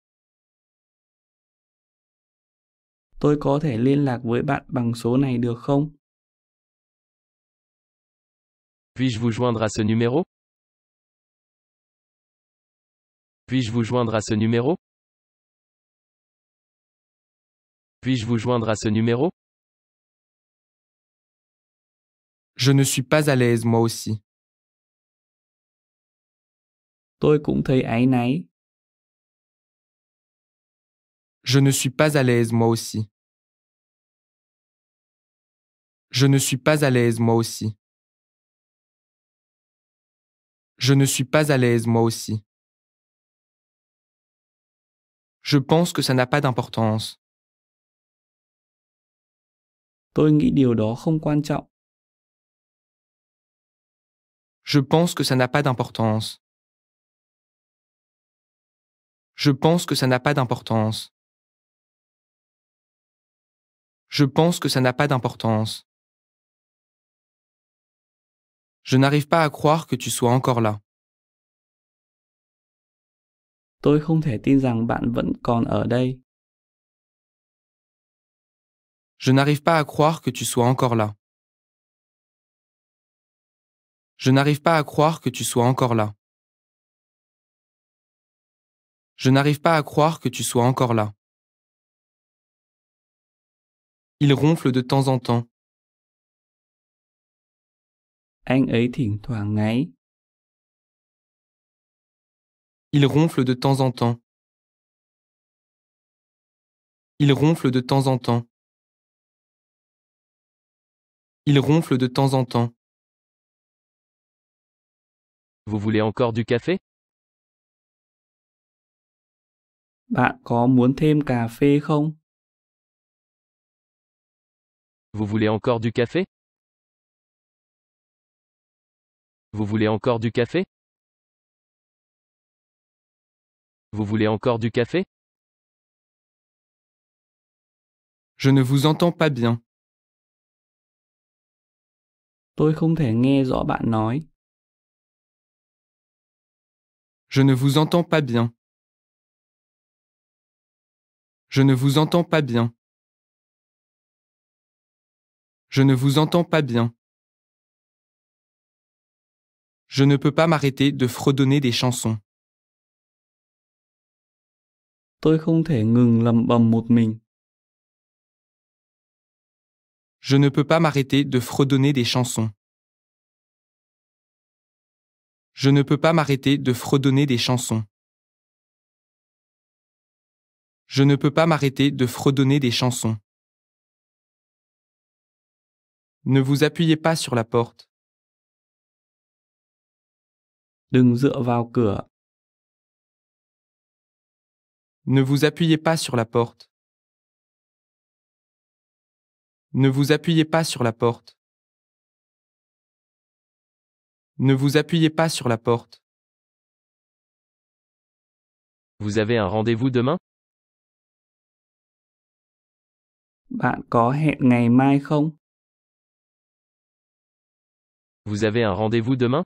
Tôi có thể liên lạc với bạn bằng số này được không? Puis-je vous joindre à ce numéro? Puis-je vous joindre à ce numéro? Puis-je vous joindre à ce numéro? Je ne suis pas à l'aise moi aussi. Tôi cũng thấy áy náy. Je ne suis pas à l'aise moi aussi. Je ne suis pas à l'aise moi aussi. Je ne suis pas à l'aise moi aussi. Je pense que ça n'a pas d'importance. Tôi nghĩ điều đó không quan trọng. Je pense que ça n'a pas d'importance. Je pense que ça n'a pas d'importance. Je pense que ça n'a pas d'importance. Je n'arrive pas à croire que tu sois encore là. Tôi không thể tin rằng bạn vẫn còn ở đây. Je n'arrive pas à croire que tu sois encore là. Je n'arrive pas à croire que tu sois encore là. Je n'arrive pas à croire que tu sois encore là. Il ronfle de temps en temps. Anh ấy thỉnh thoảng ngáy. Il ronfle de temps en temps. Il ronfle de temps en temps. Il ronfle de temps en temps. Vous voulez encore du café? Bạn có muốn thêm cà phê không? Vous voulez encore du café? Vous voulez encore du café? Vous voulez encore du café? Je ne vous entends pas bien. Tôi không thể nghe rõ bạn nói. Je ne vous entends pas bien. Je ne vous entends pas bien. Je ne vous entends pas bien. Je ne peux pas m'arrêter de fredonner des chansons. Tôi không thể ngừng lẩm bẩm một mình. Je ne peux pas m'arrêter de fredonner des chansons. Je ne peux pas m'arrêter de fredonner des chansons. Je ne peux pas m'arrêter de fredonner des chansons. Ne vous appuyez pas sur la porte. Đừng dựa vào cửa. Ne vous appuyez pas sur la porte. Ne vous appuyez pas sur la porte. Ne vous appuyez pas sur la porte. Vous avez un rendez-vous demain? Bạn có hẹn ngày mai không? Vous avez un rendez-vous demain?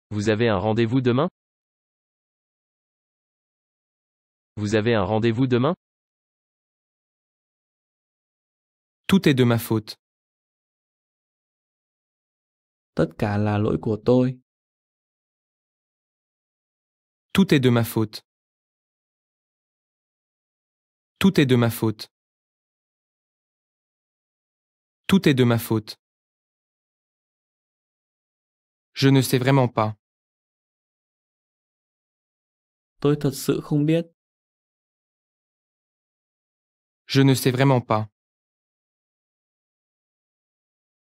Vous avez un rendez-vous demain? Vous avez un rendez-vous demain? Tout est de ma faute. Tất cả là lỗi của tôi. Tout est de ma faute. Tout est de ma faute. Tout est de ma faute. Je ne sais vraiment pas. Tôi thật sự không biết. Je ne sais vraiment pas.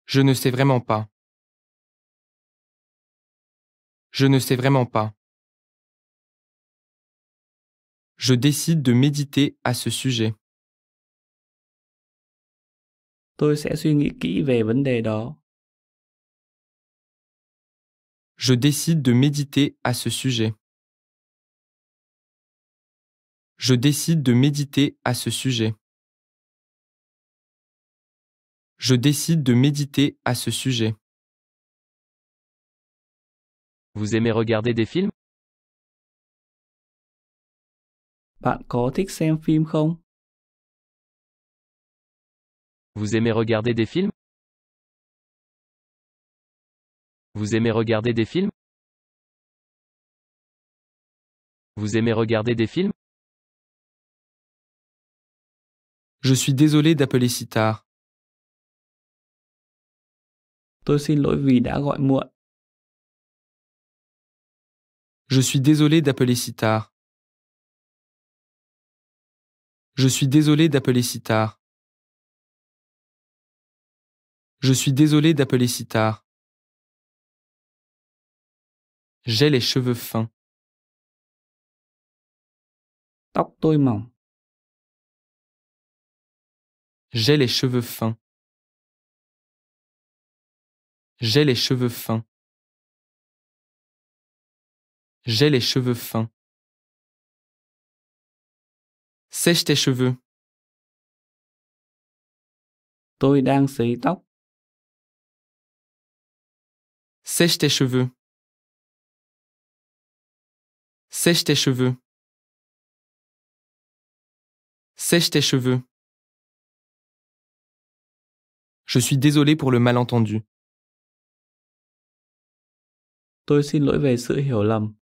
Je ne sais vraiment pas. Je ne sais vraiment pas. Je décide de méditer à ce sujet. Tôi sẽ suy nghĩ kỹ về vấn đề đó. Je décide de méditer à ce sujet. Je décide de méditer à ce sujet. Je décide de méditer à ce sujet. Vous aimez regarder des films? Bạn có thích xem phim không? Vous aimez regarder des films? Vous aimez regarder des films? Vous aimez regarder des films? Je suis désolé d'appeler si tard. Tôi xin lỗi vì đã gọi muộn. Je suis désolé d'appeler si tard. Je suis désolé d'appeler si tard. Je suis désolé d'appeler si tard. J'ai les cheveux fins. Tóc tôi mỏng. J'ai les cheveux fins. J'ai les cheveux fins. J'ai les cheveux fins. Sèche tes cheveux. Tôi đang sấy tóc. Sèche tes cheveux. Sèche tes cheveux. Sèche tes cheveux. Je suis désolé pour le malentendu. Tôi xin lỗi về sự hiểu lầm.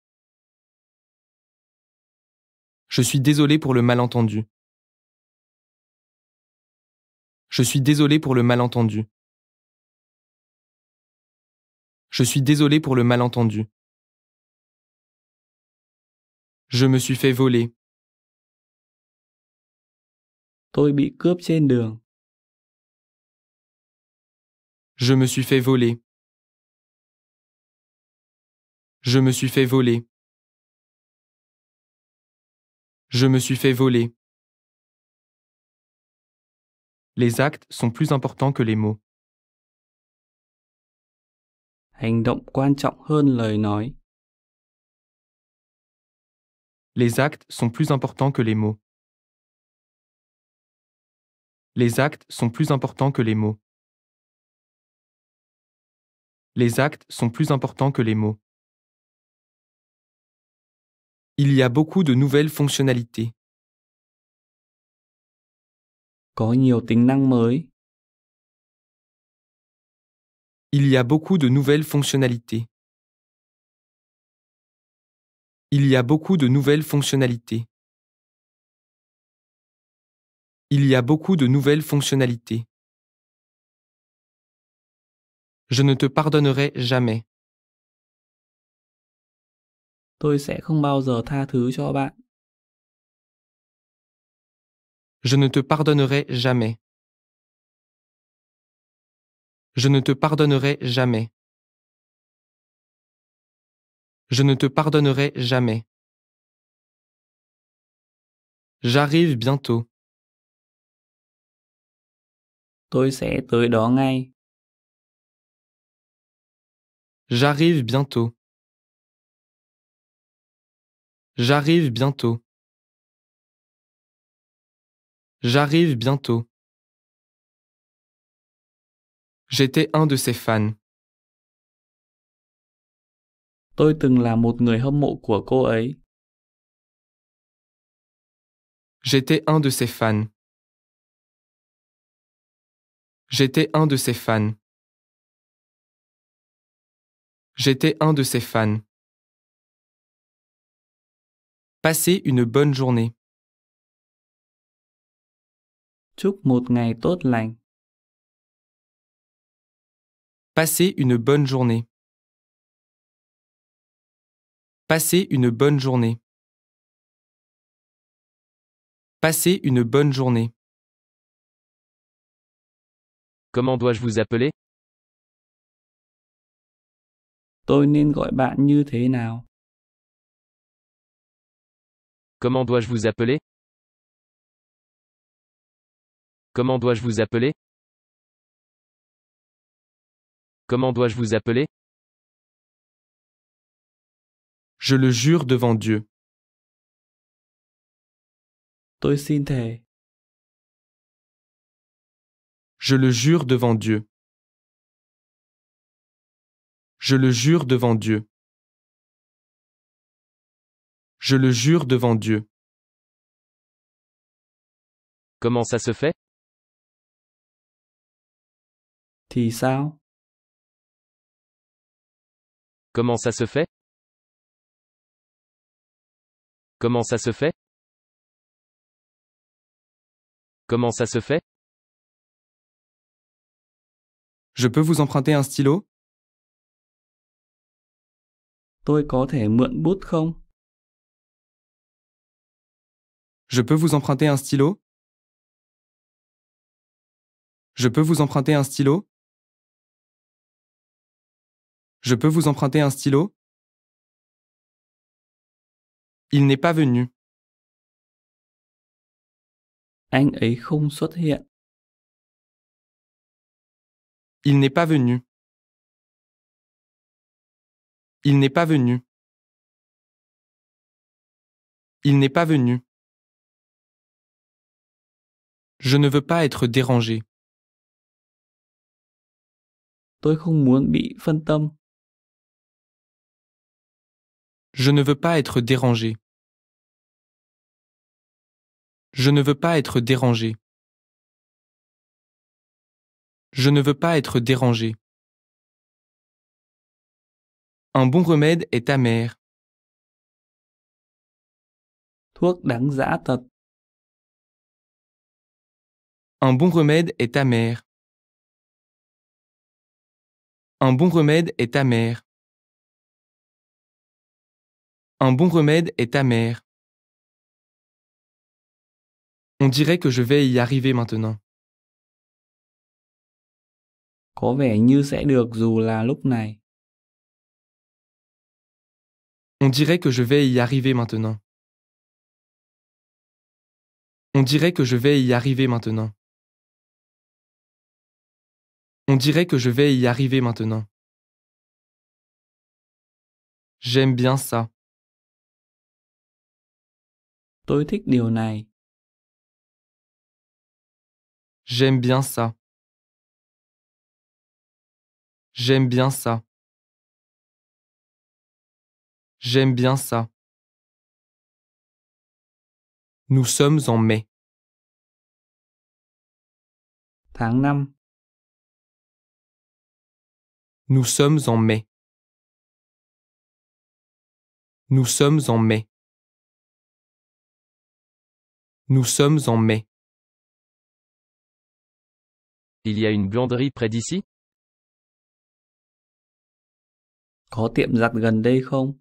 Je suis désolé pour le malentendu. Je suis désolé pour le malentendu. Je suis désolé pour le malentendu. Je me suis fait voler. Tôi bị cướp trên đường. Je me suis fait voler. Je me suis fait voler. Je me suis fait voler. Les actes sont plus importants que les mots. Hành động quan trọng hơn lời nói. Les actes sont plus importants que les mots. Les actes sont plus importants que les mots. Les actes sont plus importants que les mots. Il y a beaucoup de nouvelles fonctionnalités. Có nhiều tính năng mới. Il y a beaucoup de nouvelles fonctionnalités. Il y a beaucoup de nouvelles fonctionnalités. Il y a beaucoup de nouvelles fonctionnalités. Je ne te pardonnerai jamais. Tôi sẽ không bao giờ tha thứ cho bạn. Je ne te pardonnerai jamais. Je ne te pardonnerai jamais. Je ne te pardonnerai jamais. J'arrive bientôt. Tôi sẽ tới đó ngay. J'arrive bientôt. J'arrive bientôt. J'arrive bientôt. J'étais un de ses fans. Tôi từng là một người hâm mộ của cô ấy. J'étais un de ses fans. J'étais un de ses fans. J'étais un de ses fans. Passez une bonne journée. Chúc một ngày tốt lành. Passez une bonne journée. Passez une bonne journée. Passez une bonne journée. Comment dois-je vous appeler? Tôi nên gọi bạn như thế nào? Comment dois-je vous appeler? Comment dois-je vous appeler? Comment dois-je vous appeler? Je le jure devant Dieu. Tôi xin thề. Je le jure devant Dieu. Je le jure devant Dieu. Je le jure devant Dieu. Comment ça se fait? Thì sao? Comment ça se fait? Comment ça se fait? Comment ça se fait? Je peux vous emprunter un stylo? Tôi có thể mượn bút không? Je peux vous emprunter un stylo? Je peux vous emprunter un stylo? Je peux vous emprunter un stylo? Il n'est pas venu. Anh ấy không xuất hiện. Il n'est pas venu. Il n'est pas venu. Il n'est pas venu. Je ne veux pas être dérangé. Tôi không muốn bị phân tâm. Je ne veux pas être dérangé. Je ne veux pas être dérangé. Je ne veux pas être dérangé. Un bon remède est amer. Thuốc đáng dã thật. Un bon remède est amer. Un bon remède est amer. Un bon remède est amer. On dirait que je vais y arriver maintenant. Có vẻ như sẽ được dù là lúc này. On dirait que je vais y arriver maintenant. On dirait que je vais y arriver maintenant. On dirait que je vais y arriver maintenant. J'aime bien ça. Tôi thích điều này. J'aime bien ça. J'aime bien ça. J'aime bien ça. Nous sommes en mai. Tháng 5. Nous sommes en mai. Nous sommes en mai. Nous sommes en mai. Il y a une buanderie près d'ici? Có tiệm giặt gần đây không?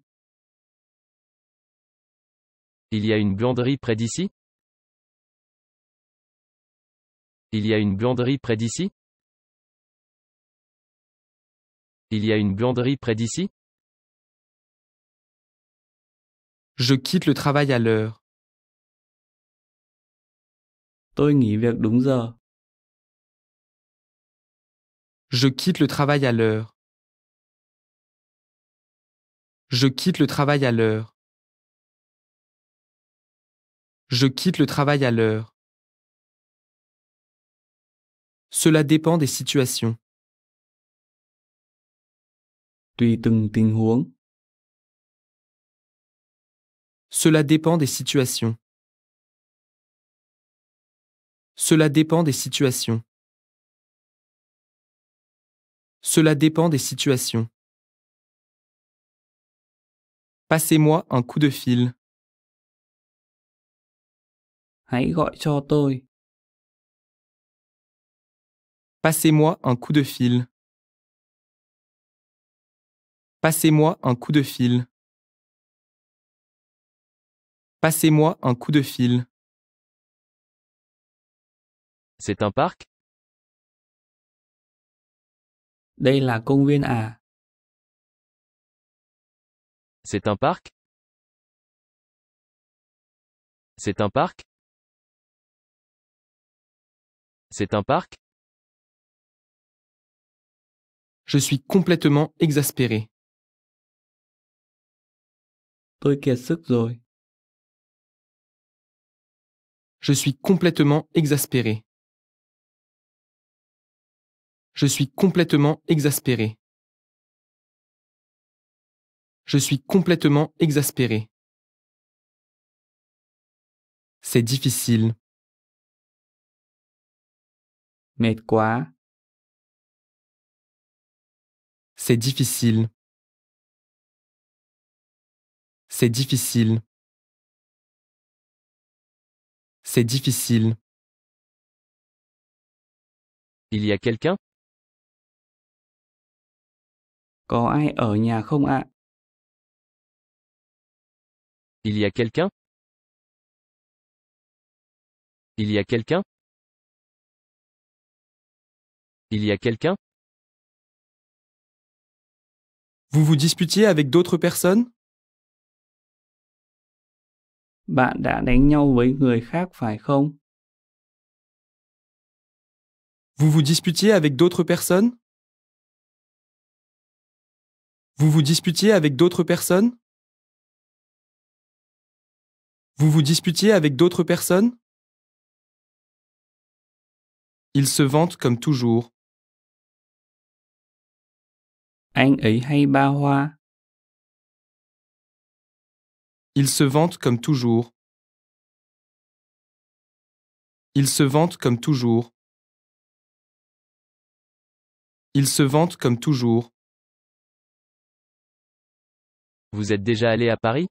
Il y a une buanderie près d'ici? Il y a une buanderie près d'ici? Il y a une buanderie près d'ici? Je quitte le travail à l'heure. Tôi nghỉ việc đúng giờ. Je quitte le travail à l'heure. Je quitte le travail à l'heure. Je quitte le travail à l'heure. Cela dépend des situations. Tùy từng tình huống. Cela dépend des situations. Cela dépend des situations. Cela dépend des situations. Passez-moi un coup de fil. Hãy gọi cho tôi. Passez-moi un coup de fil. Passez-moi un coup de fil. Passez-moi un coup de fil. C'est un parc? Đây là công viên à? C'est un parc? C'est un parc? C'est un parc? Je suis complètement exaspéré. Tôi kiệt sức rồi. Je suis complètement exaspéré. Je suis complètement exaspéré. Je suis complètement exaspéré. C'est difficile. Mệt quá. C'est difficile. C'est difficile. C'est difficile. Il y a quelqu'un? Có ai ở nhà không ạ? Il y a quelqu'un? Il y a quelqu'un? Il y a quelqu'un? Vous vous disputiez avec d'autres personnes? Bạn đã đánh nhau với người khác phải không? Vous vous disputiez avec d'autres personnes? Vous vous disputiez avec d'autres personnes? Vous vous disputiez avec d'autres personnes? Il se vante comme toujours. Anh ấy hay ba hoa. Il se vante comme toujours. Il se vante comme toujours. Il se vante comme toujours. Vous êtes déjà allé à Paris?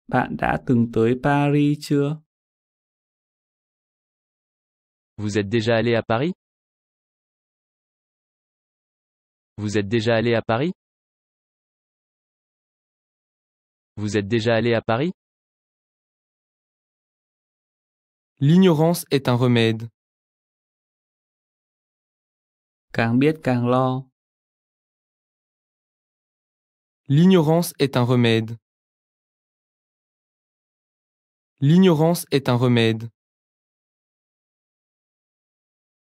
Bạn đã từng tới Paris chưa? Vous êtes déjà allé à Paris? Vous êtes déjà allé à Paris? Vous êtes déjà allé à Paris? L'ignorance est un remède. Càng biết càng lo. L'ignorance est un remède. L'ignorance est un remède.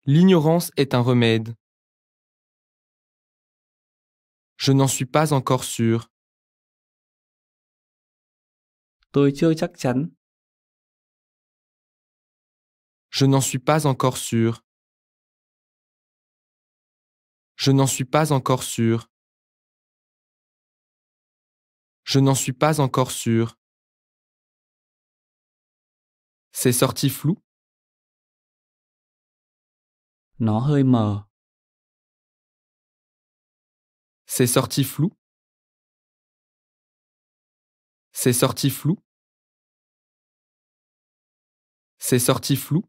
L'ignorance est un remède. Je n'en suis pas encore sûr. Tôi chưa chắc chắn. Je n'en suis pas encore sûr. Je n'en suis pas encore sûr. Je n'en suis pas encore sûr. C'est sorti flou? Nó hơi mờ. C'est sorti flou? C'est sorti flou? C'est sorti flou?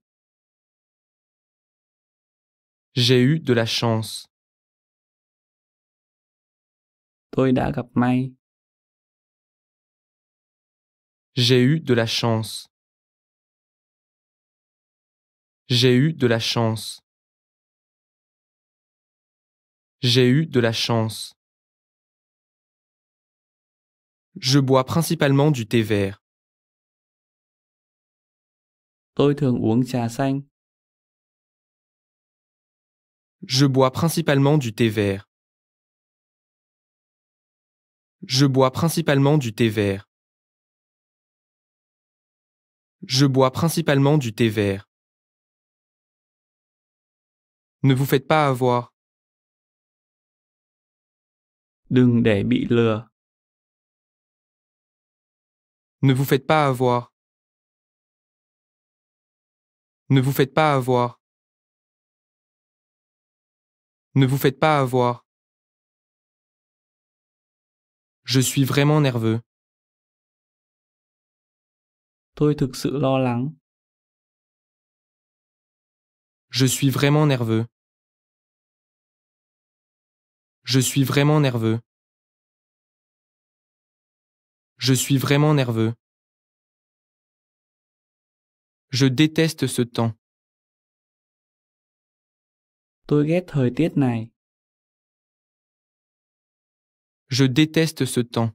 J'ai eu de la chance. Tôi đã gặp may. J'ai eu de la chance. J'ai eu de la chance. J'ai eu de la chance. Je bois principalement du thé vert. Tôi thường uống trà xanh. Je bois principalement du thé vert. Je bois principalement du thé vert. Je bois principalement du thé vert. Ne vous faites pas avoir. Đừng để bị lừa. Ne vous faites pas avoir. Ne vous faites pas avoir. Ne vous faites pas avoir. Je suis vraiment nerveux. Tôi thực sự lo lắng. Je suis vraiment nerveux. Je suis vraiment nerveux. Je suis vraiment nerveux. Je déteste ce temps. Tôi ghét thời tiết này. Je déteste ce temps.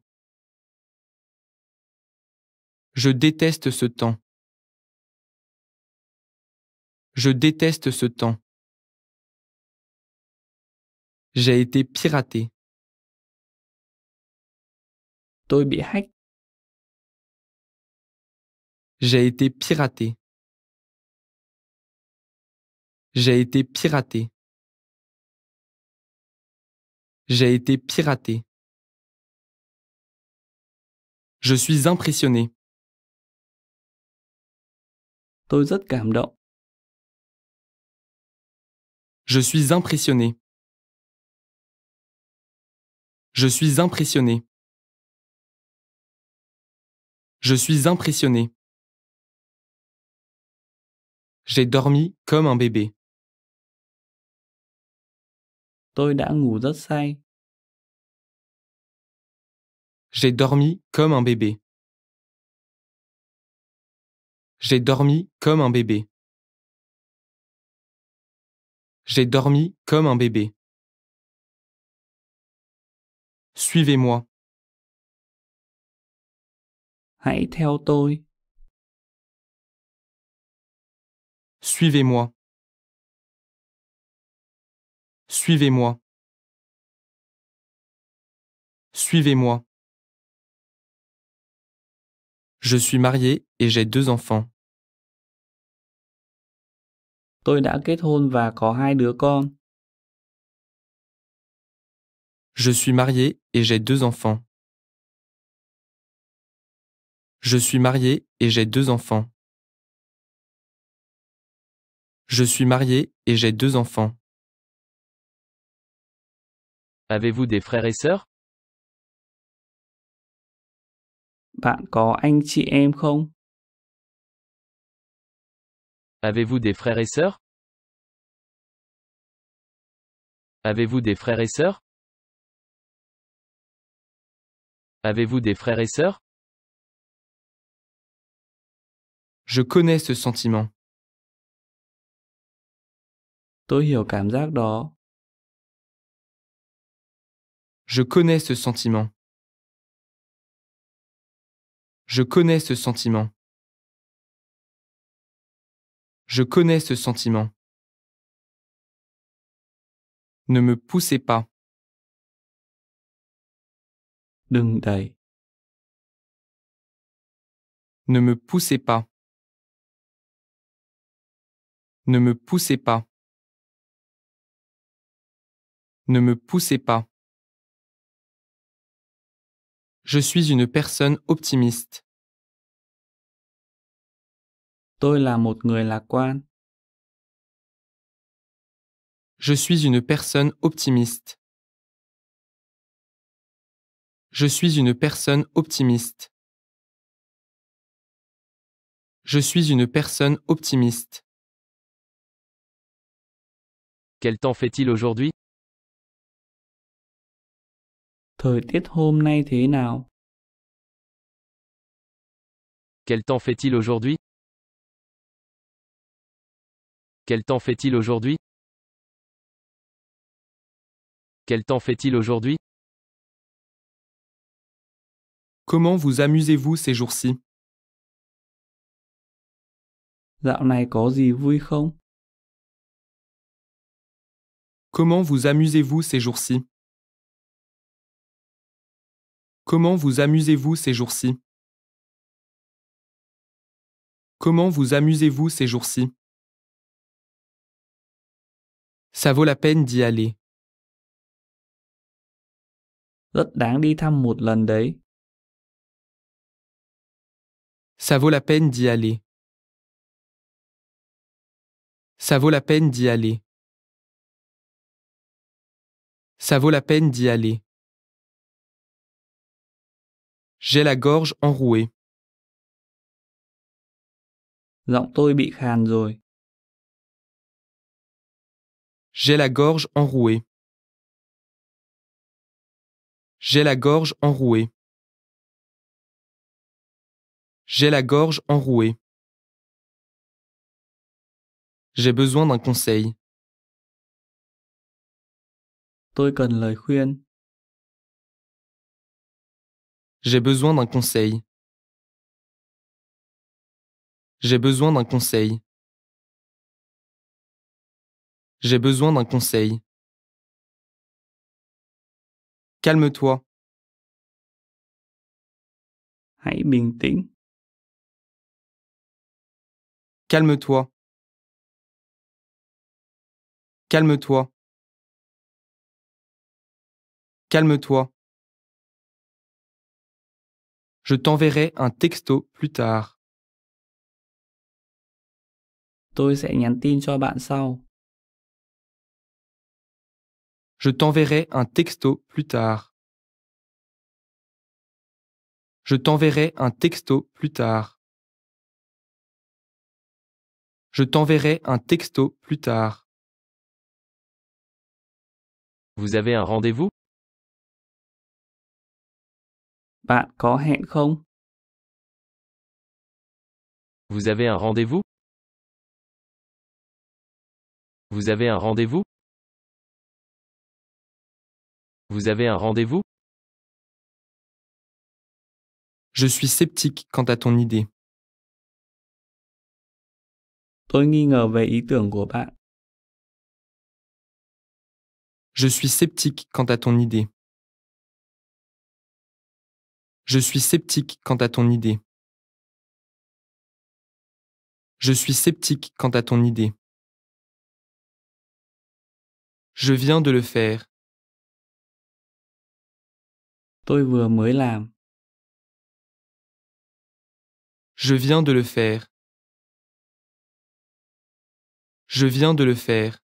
Je déteste ce temps. Je déteste ce temps. J'ai été piraté. Tôi bị hack. J'ai été piraté. J'ai été piraté. J'ai été piraté. Je suis impressionné. Tôi rất cảm động. Je suis impressionné. Je suis impressionné. Je suis impressionné. J'ai dormi comme un bébé. Tôi đã ngủ rất say. J'ai dormi comme un bébé. J'ai dormi comme un bébé. J'ai dormi comme un bébé. Suivez-moi. Hãy theo tôi. Suivez-moi. Suivez-moi. Suivez-moi. Je suis marié et j'ai 2 enfants. Tôi đã kết hôn và có 2 đứa con. Je suis marié et j'ai 2 enfants. Je suis marié et j'ai 2 enfants. Je suis marié et j'ai 2 enfants. Avez-vous des frères et sœurs? Bạn có anh chị em không? Avez-vous des frères et sœurs? Avez-vous des frères et sœurs? Avez-vous des frères et sœurs? Je connais ce sentiment. Tôi hiểu cảm giác đó. Je connais ce sentiment. Je connais ce sentiment. Je connais ce sentiment. Ne me poussez pas. Đừng đẩy. Ne me poussez pas. Ne me poussez pas. Ne me poussez pas. Je suis une personne optimiste. Tôi là một người lạc quan. Je suis une personne optimiste. Je suis une personne optimiste. Je suis une personne optimiste. Quel temps fait-il aujourd'hui? Thời tiết hôm nay thế nào? Quel temps fait-il aujourd'hui? Quel temps fait-il aujourd'hui? Quel temps fait-il aujourd'hui? Comment vous amusez-vous ces jours-ci? Dạo này có gì vui không? Comment vous amusez-vous ces jours-ci? Comment vous amusez-vous ces jours-ci? Comment vous amusez-vous ces jours-ci? Ça vaut la peine d'y aller. Rất đáng đi thăm một lần đấy. Ça vaut la peine d'y aller. Ça vaut la peine d'y aller. Ça vaut la peine d'y aller. J'ai la gorge enrouée. Giọng tôi bị khàn rồi. J'ai la gorge enrouée. J'ai la gorge enrouée. J'ai la gorge enrouée. J'ai besoin d'un conseil. Tôi cần lời khuyên. J'ai besoin d'un conseil. J'ai besoin d'un conseil. J'ai besoin d'un conseil. Calme-toi. Hãy bình tĩnh. Calme-toi. Calme-toi. Calme-toi. Je t'enverrai un texto plus tard. Tôi sẽ nhắn tin cho bạn sau. Je t'enverrai un texto plus tard. Je t'enverrai un texto plus tard. Je t'enverrai un texto plus tard. Vous avez un rendez-vous? Bạn có hẹn không? Vous avez un rendez-vous? Vous avez un rendez-vous? Vous avez un rendez-vous? Je suis sceptique quant à ton idée. Tôi nghi ngờ về ý tưởng của bạn. Je suis sceptique quant à ton idée. Je suis sceptique quant à ton idée. Je suis sceptique quant à ton idée. Je viens de le faire. Tôi vừa mới làm. Je viens de le faire. Je viens de le faire.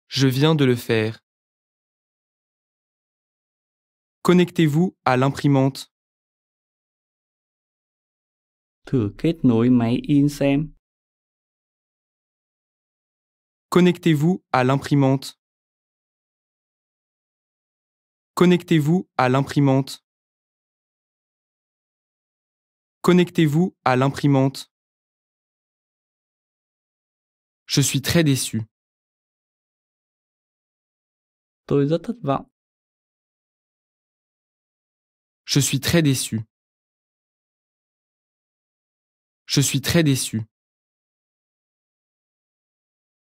Je viens de le faire. Connectez-vous à l'imprimante. Thử kết nối máy in xem. Connectez-vous à l'imprimante. Connectez-vous à l'imprimante. Connectez-vous à l'imprimante. Je suis très déçu. Tôi rất thất vọng. Je suis très déçu. Je suis très déçu.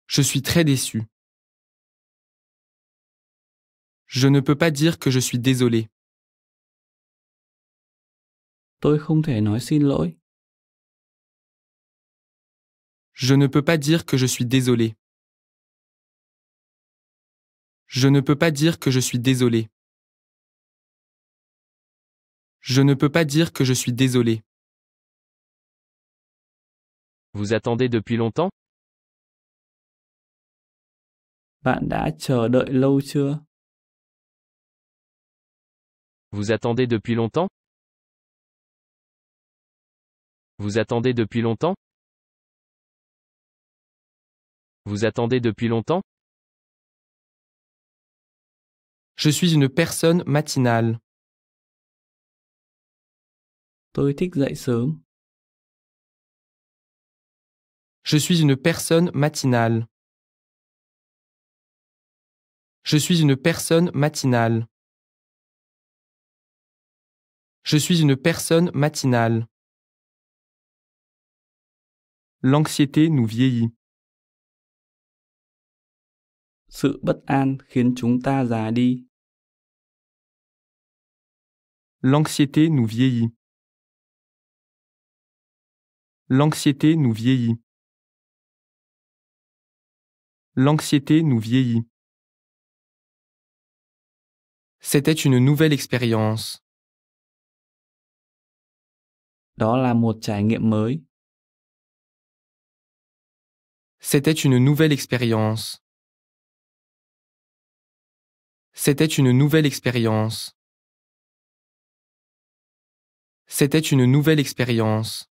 Je suis très déçu. Je ne peux pas dire que je suis désolé. Tôi không thể nói xin lỗi. Je ne peux pas dire que je suis désolé. Je ne peux pas dire que je suis désolé. Je ne peux pas dire que je suis désolé. Vous attendez depuis longtemps? Bạn đã chờ đợi lâu chưa? Vous attendez depuis longtemps? Vous attendez depuis longtemps? Vous attendez depuis longtemps? Je suis une personne matinale. Tôi thích dậy sớm. Je suis une personne matinale. Je suis une personne matinale. Je suis une personne matinale. L'anxiété nous vieillit. Sự bất an khiến chúng ta già đi. L'anxiété nous vieillit. L'anxiété nous vieillit. L'anxiété nous vieillit. C'était une nouvelle expérience. Đó là một trải nghiệm mới. C'était une nouvelle expérience. C'était une nouvelle expérience. C'était une nouvelle expérience.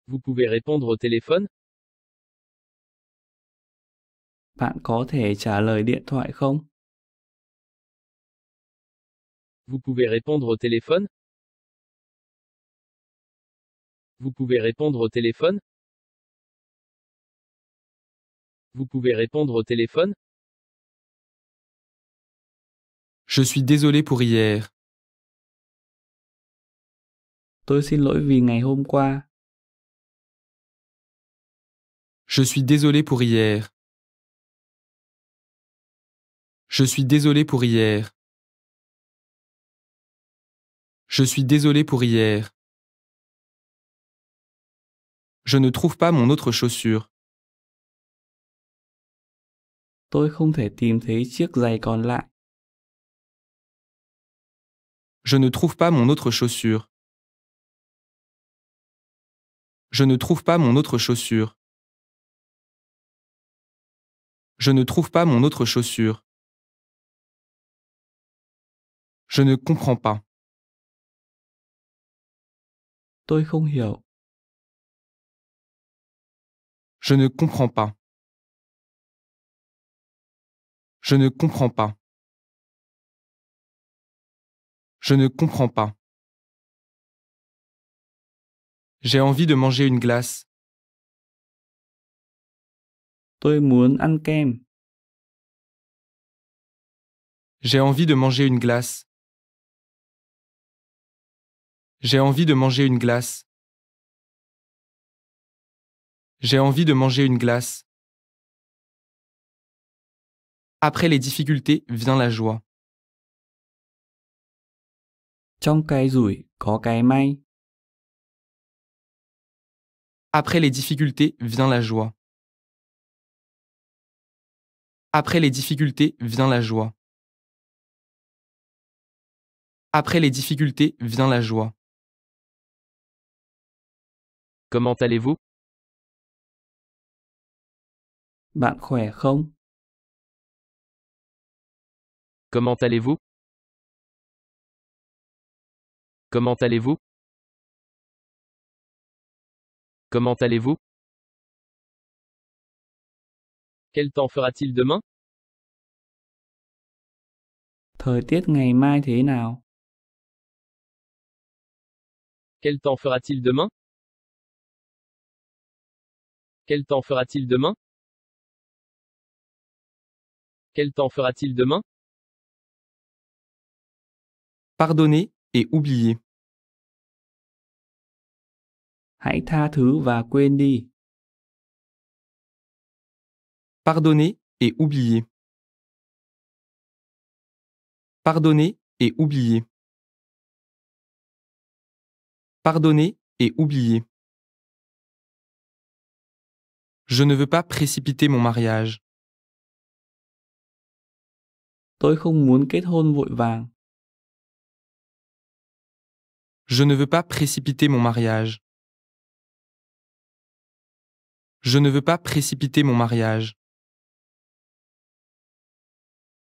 Vous pouvez répondre au téléphone? Bạn có thể trả lời điện thoại không? Vous pouvez répondre au téléphone? Vous pouvez répondre au téléphone? Vous pouvez répondre au téléphone? Je suis désolé pour hier. Tôi xin lỗi vì ngày hôm qua. Je suis désolé pour hier. Je suis désolé pour hier. Je suis désolé pour hier. Je ne trouve pas mon autre chaussure. Tôi không thể tìm thấy chiếc giày còn lại. Je ne trouve pas mon autre chaussure. Je ne trouve pas mon autre chaussure. Je ne trouve pas mon autre chaussure. Je ne comprends pas. Tôi không hiểu. Je ne comprends pas. Je ne comprends pas. Je ne comprends pas. J'ai envie de manger une glace. Tôi muốn ăn kem. J'ai envie de manger une glace. J'ai envie de manger une glace. J'ai envie de manger une glace. Après les difficultés vient la joie. Trong cái rủi có cái may. Après les difficultés vient la joie. Après les difficultés vient la joie. Après les difficultés vient la joie. Comment allez-vous? Bạn khỏe không? Comment allez-vous? Comment allez-vous? Comment allez-vous? Quel temps fera-t-il demain? Thời tiết ngày mai thế nào? Quel temps fera-t-il demain? Quel temps fera-t-il demain? Quel temps fera-t-il demain? Pardonner et oublier. Hãy tha thứ và quên đi. Pardonner et oublier. Pardonner et oublier. Pardonner et oublier. Je ne veux pas précipiter mon mariage. Tôi không muốn kết hôn vội vàng. Je ne veux pas précipiter mon mariage. Je ne veux pas précipiter mon mariage.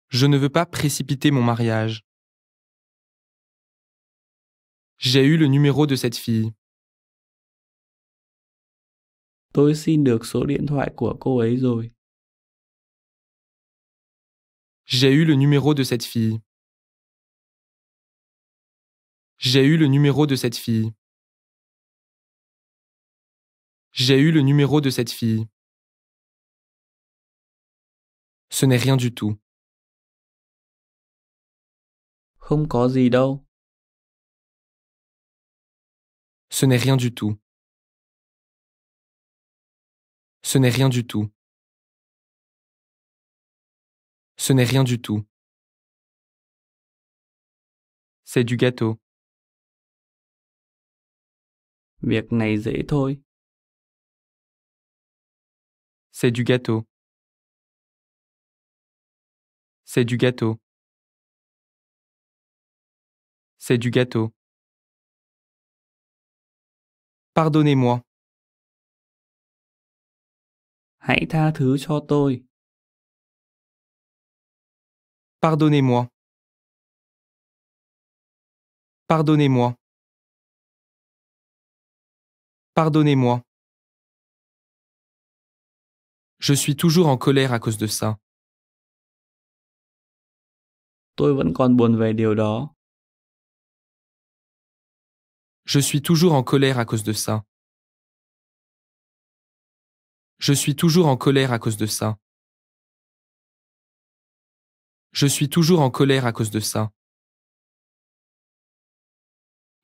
Je ne veux pas précipiter mon mariage. J'ai eu le numéro de cette fille. Tôi xin được số điện thoại của cô ấy rồi. J'ai eu le numéro de cette fille. J'ai eu le numéro de cette fille. J'ai eu le numéro de cette fille. Ce n'est rien du tout. Không có gì đâu. Ce n'est rien du tout. Ce n'est rien du tout. Ce n'est rien du tout. C'est du gâteau. Việc này dễ thôi. C'est du gâteau. C'est du gâteau. C'est du gâteau. Pardonnez-moi. Hãy tha thứ cho tôi. Pardonnez-moi. Pardonnez-moi. Pardonnez-moi. Je suis toujours en colère à cause de ça. Tôi vẫn còn buồn về điều đó. Je suis toujours en colère à cause de ça. Je suis toujours en colère à cause de ça. Je suis toujours en colère à cause de ça.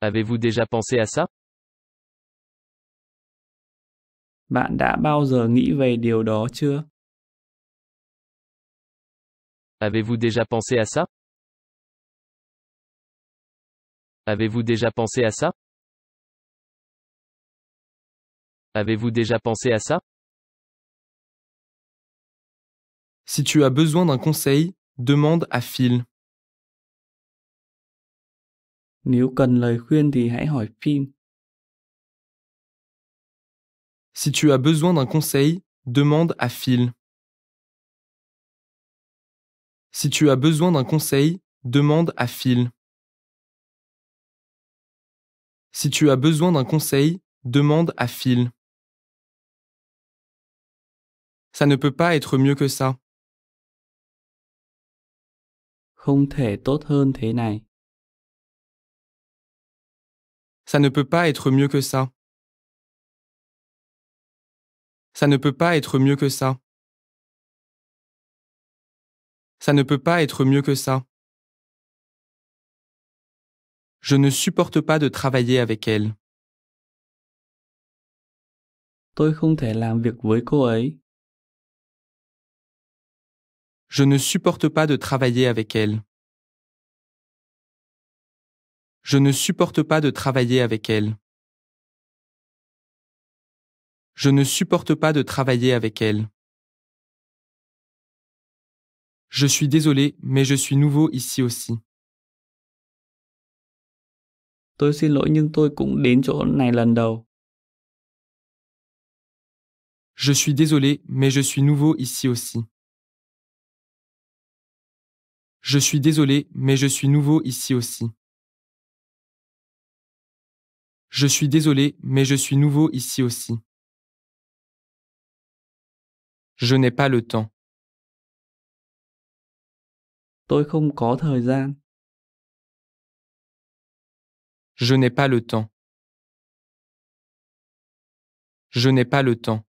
Avez-vous déjà pensé à ça? Bạn đã bao giờ nghĩ về điều đó chưa? Avez-vous déjà pensé à ça? Avez-vous déjà pensé à ça? Avez-vous déjà pensé à ça? Si tu as besoin d'un conseil, demande à Phil. Nếu cần lời khuyên thì hãy hỏi Phil. Si tu as besoin d'un conseil, demande à Phil. Si tu as besoin d'un conseil, demande à Phil. Si tu as besoin d'un conseil, demande à Phil. Ça ne peut pas être mieux que ça. Không thể tốt hơn thế này. Ça ne peut pas être mieux que ça. Ça ne peut pas être mieux que ça. Ça ne peut pas être mieux que ça. Je ne supporte pas de travailler avec elle. Tôi không thể làm việc với cô ấy. Je ne supporte pas de travailler avec elle. Je ne supporte pas de travailler avec elle. Je ne supporte pas de travailler avec elle. Je suis désolé, mais je suis nouveau ici aussi. Tôi xin lỗi nhưng tôi cũng đến chỗ này lần đầu. Je suis désolé, mais je suis nouveau ici aussi. Je suis désolé, mais je suis nouveau ici aussi. Je suis désolé, mais je suis nouveau ici aussi. Je n'ai pas le temps. Tôi không có thời gian. Je n'ai pas le temps. Je n'ai pas le temps.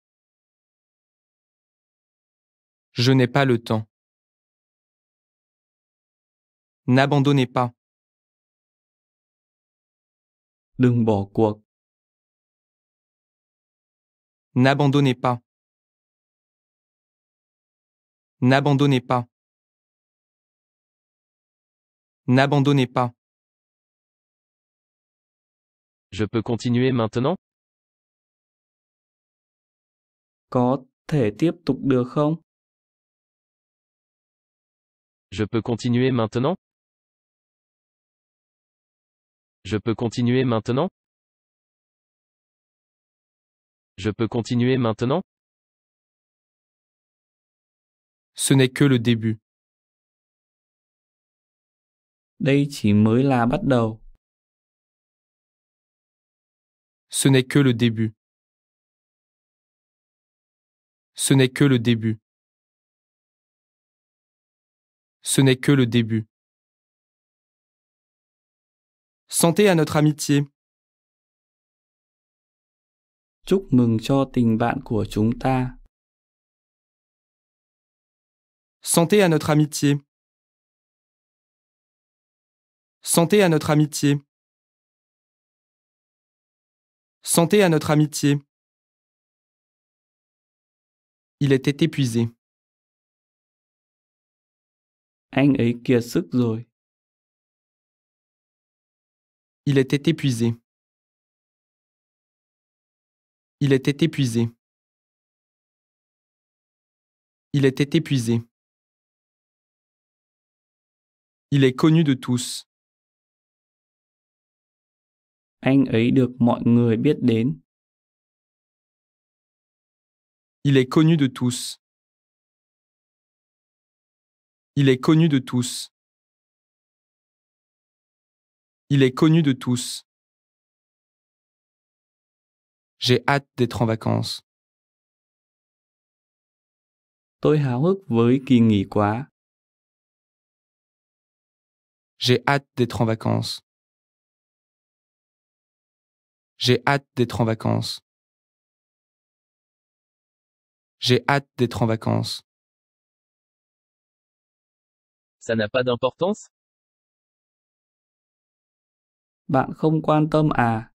Je n'ai pas le temps. N'abandonnez pas. Đừng bỏ cuộc. N'abandonnez pas. N'abandonnez pas. N'abandonnez pas. Je peux continuer maintenant? Có thể tiếp tục được không? Je peux continuer maintenant? Je peux continuer maintenant? Je peux continuer maintenant? Ce n'est que le début. Đây chỉ mới là bắt đầu. Ce n'est que le début. Ce n'est que le début. Ce n'est que le début. Santé à notre amitié. Chúc mừng cho tình bạn của chúng ta. Santé à notre amitié. Santé à notre amitié. Santé à notre amitié. Il était épuisé. Anh ấy kiệt sức rồi. Il était épuisé. Il était épuisé. Il était épuisé. Il est connu de tous. Anh ấy được mọi người biết đến. Il est connu de tous. Il est connu de tous. Il est connu de tous. J'ai hâte d'être en vacances. Tôi háo hức với kỳ nghỉ quá. J'ai hâte d'être en vacances. J'ai hâte d'être en vacances. J'ai hâte d'être en vacances. Ça n'a pas d'importance? Bạn không quan tâm à?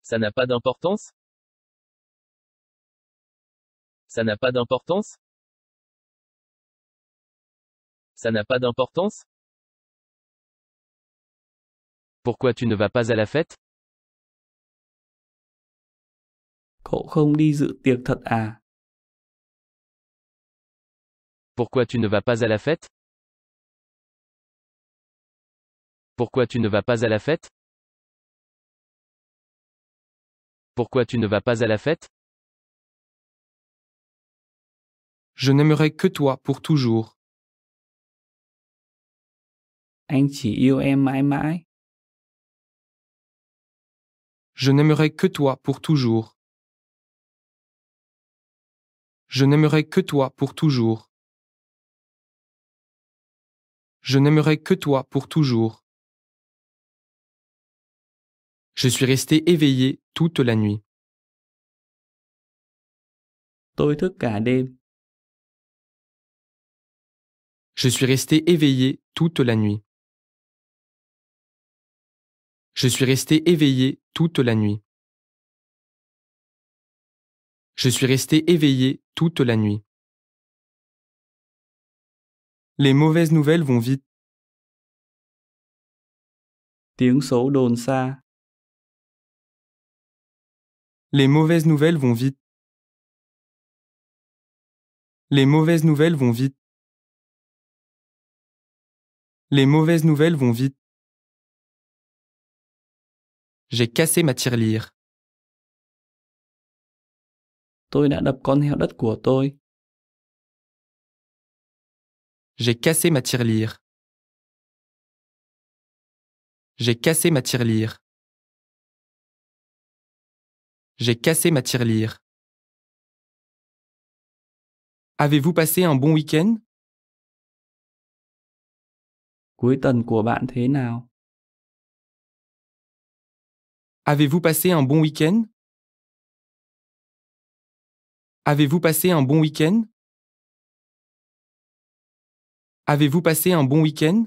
Ça n'a pas d'importance? Ça n'a pas d'importance? Ça n'a pas d'importance? Pourquoi tu ne vas pas à la fête? Cậu không đi dự tiệc thật à? Pourquoi tu ne vas pas à la fête? Pourquoi tu ne vas pas à la fête? Pourquoi tu ne vas pas à la fête? Je n'aimerai que toi pour toujours. Anh chỉ yêu em mãi mãi. Je n'aimerai que toi pour toujours. Je n'aimerai que toi pour toujours. Je n'aimerai que toi pour toujours. Je suis resté éveillé toute la nuit. Tôi thức cả đêm. Je suis resté éveillé toute la nuit. Je suis resté éveillé toute la nuit. Je suis resté éveillé toute la nuit. Les mauvaises nouvelles vont vite. Tiếng xấu đồn xa. Les mauvaises nouvelles vont vite. Les mauvaises nouvelles vont vite. Les mauvaises nouvelles vont vite. J'ai cassé ma tirelire. Tôi đã đập con heo đất của tôi. J'ai cassé ma tirelire. J'ai cassé ma tirelire. J'ai cassé ma tirelire. Avez-vous passé un bon week-end? Cuối tuần của bạn thế nào? Avez-vous passé un bon week-end? Avez-vous passé un bon week-end? Avez-vous passé un bon week-end?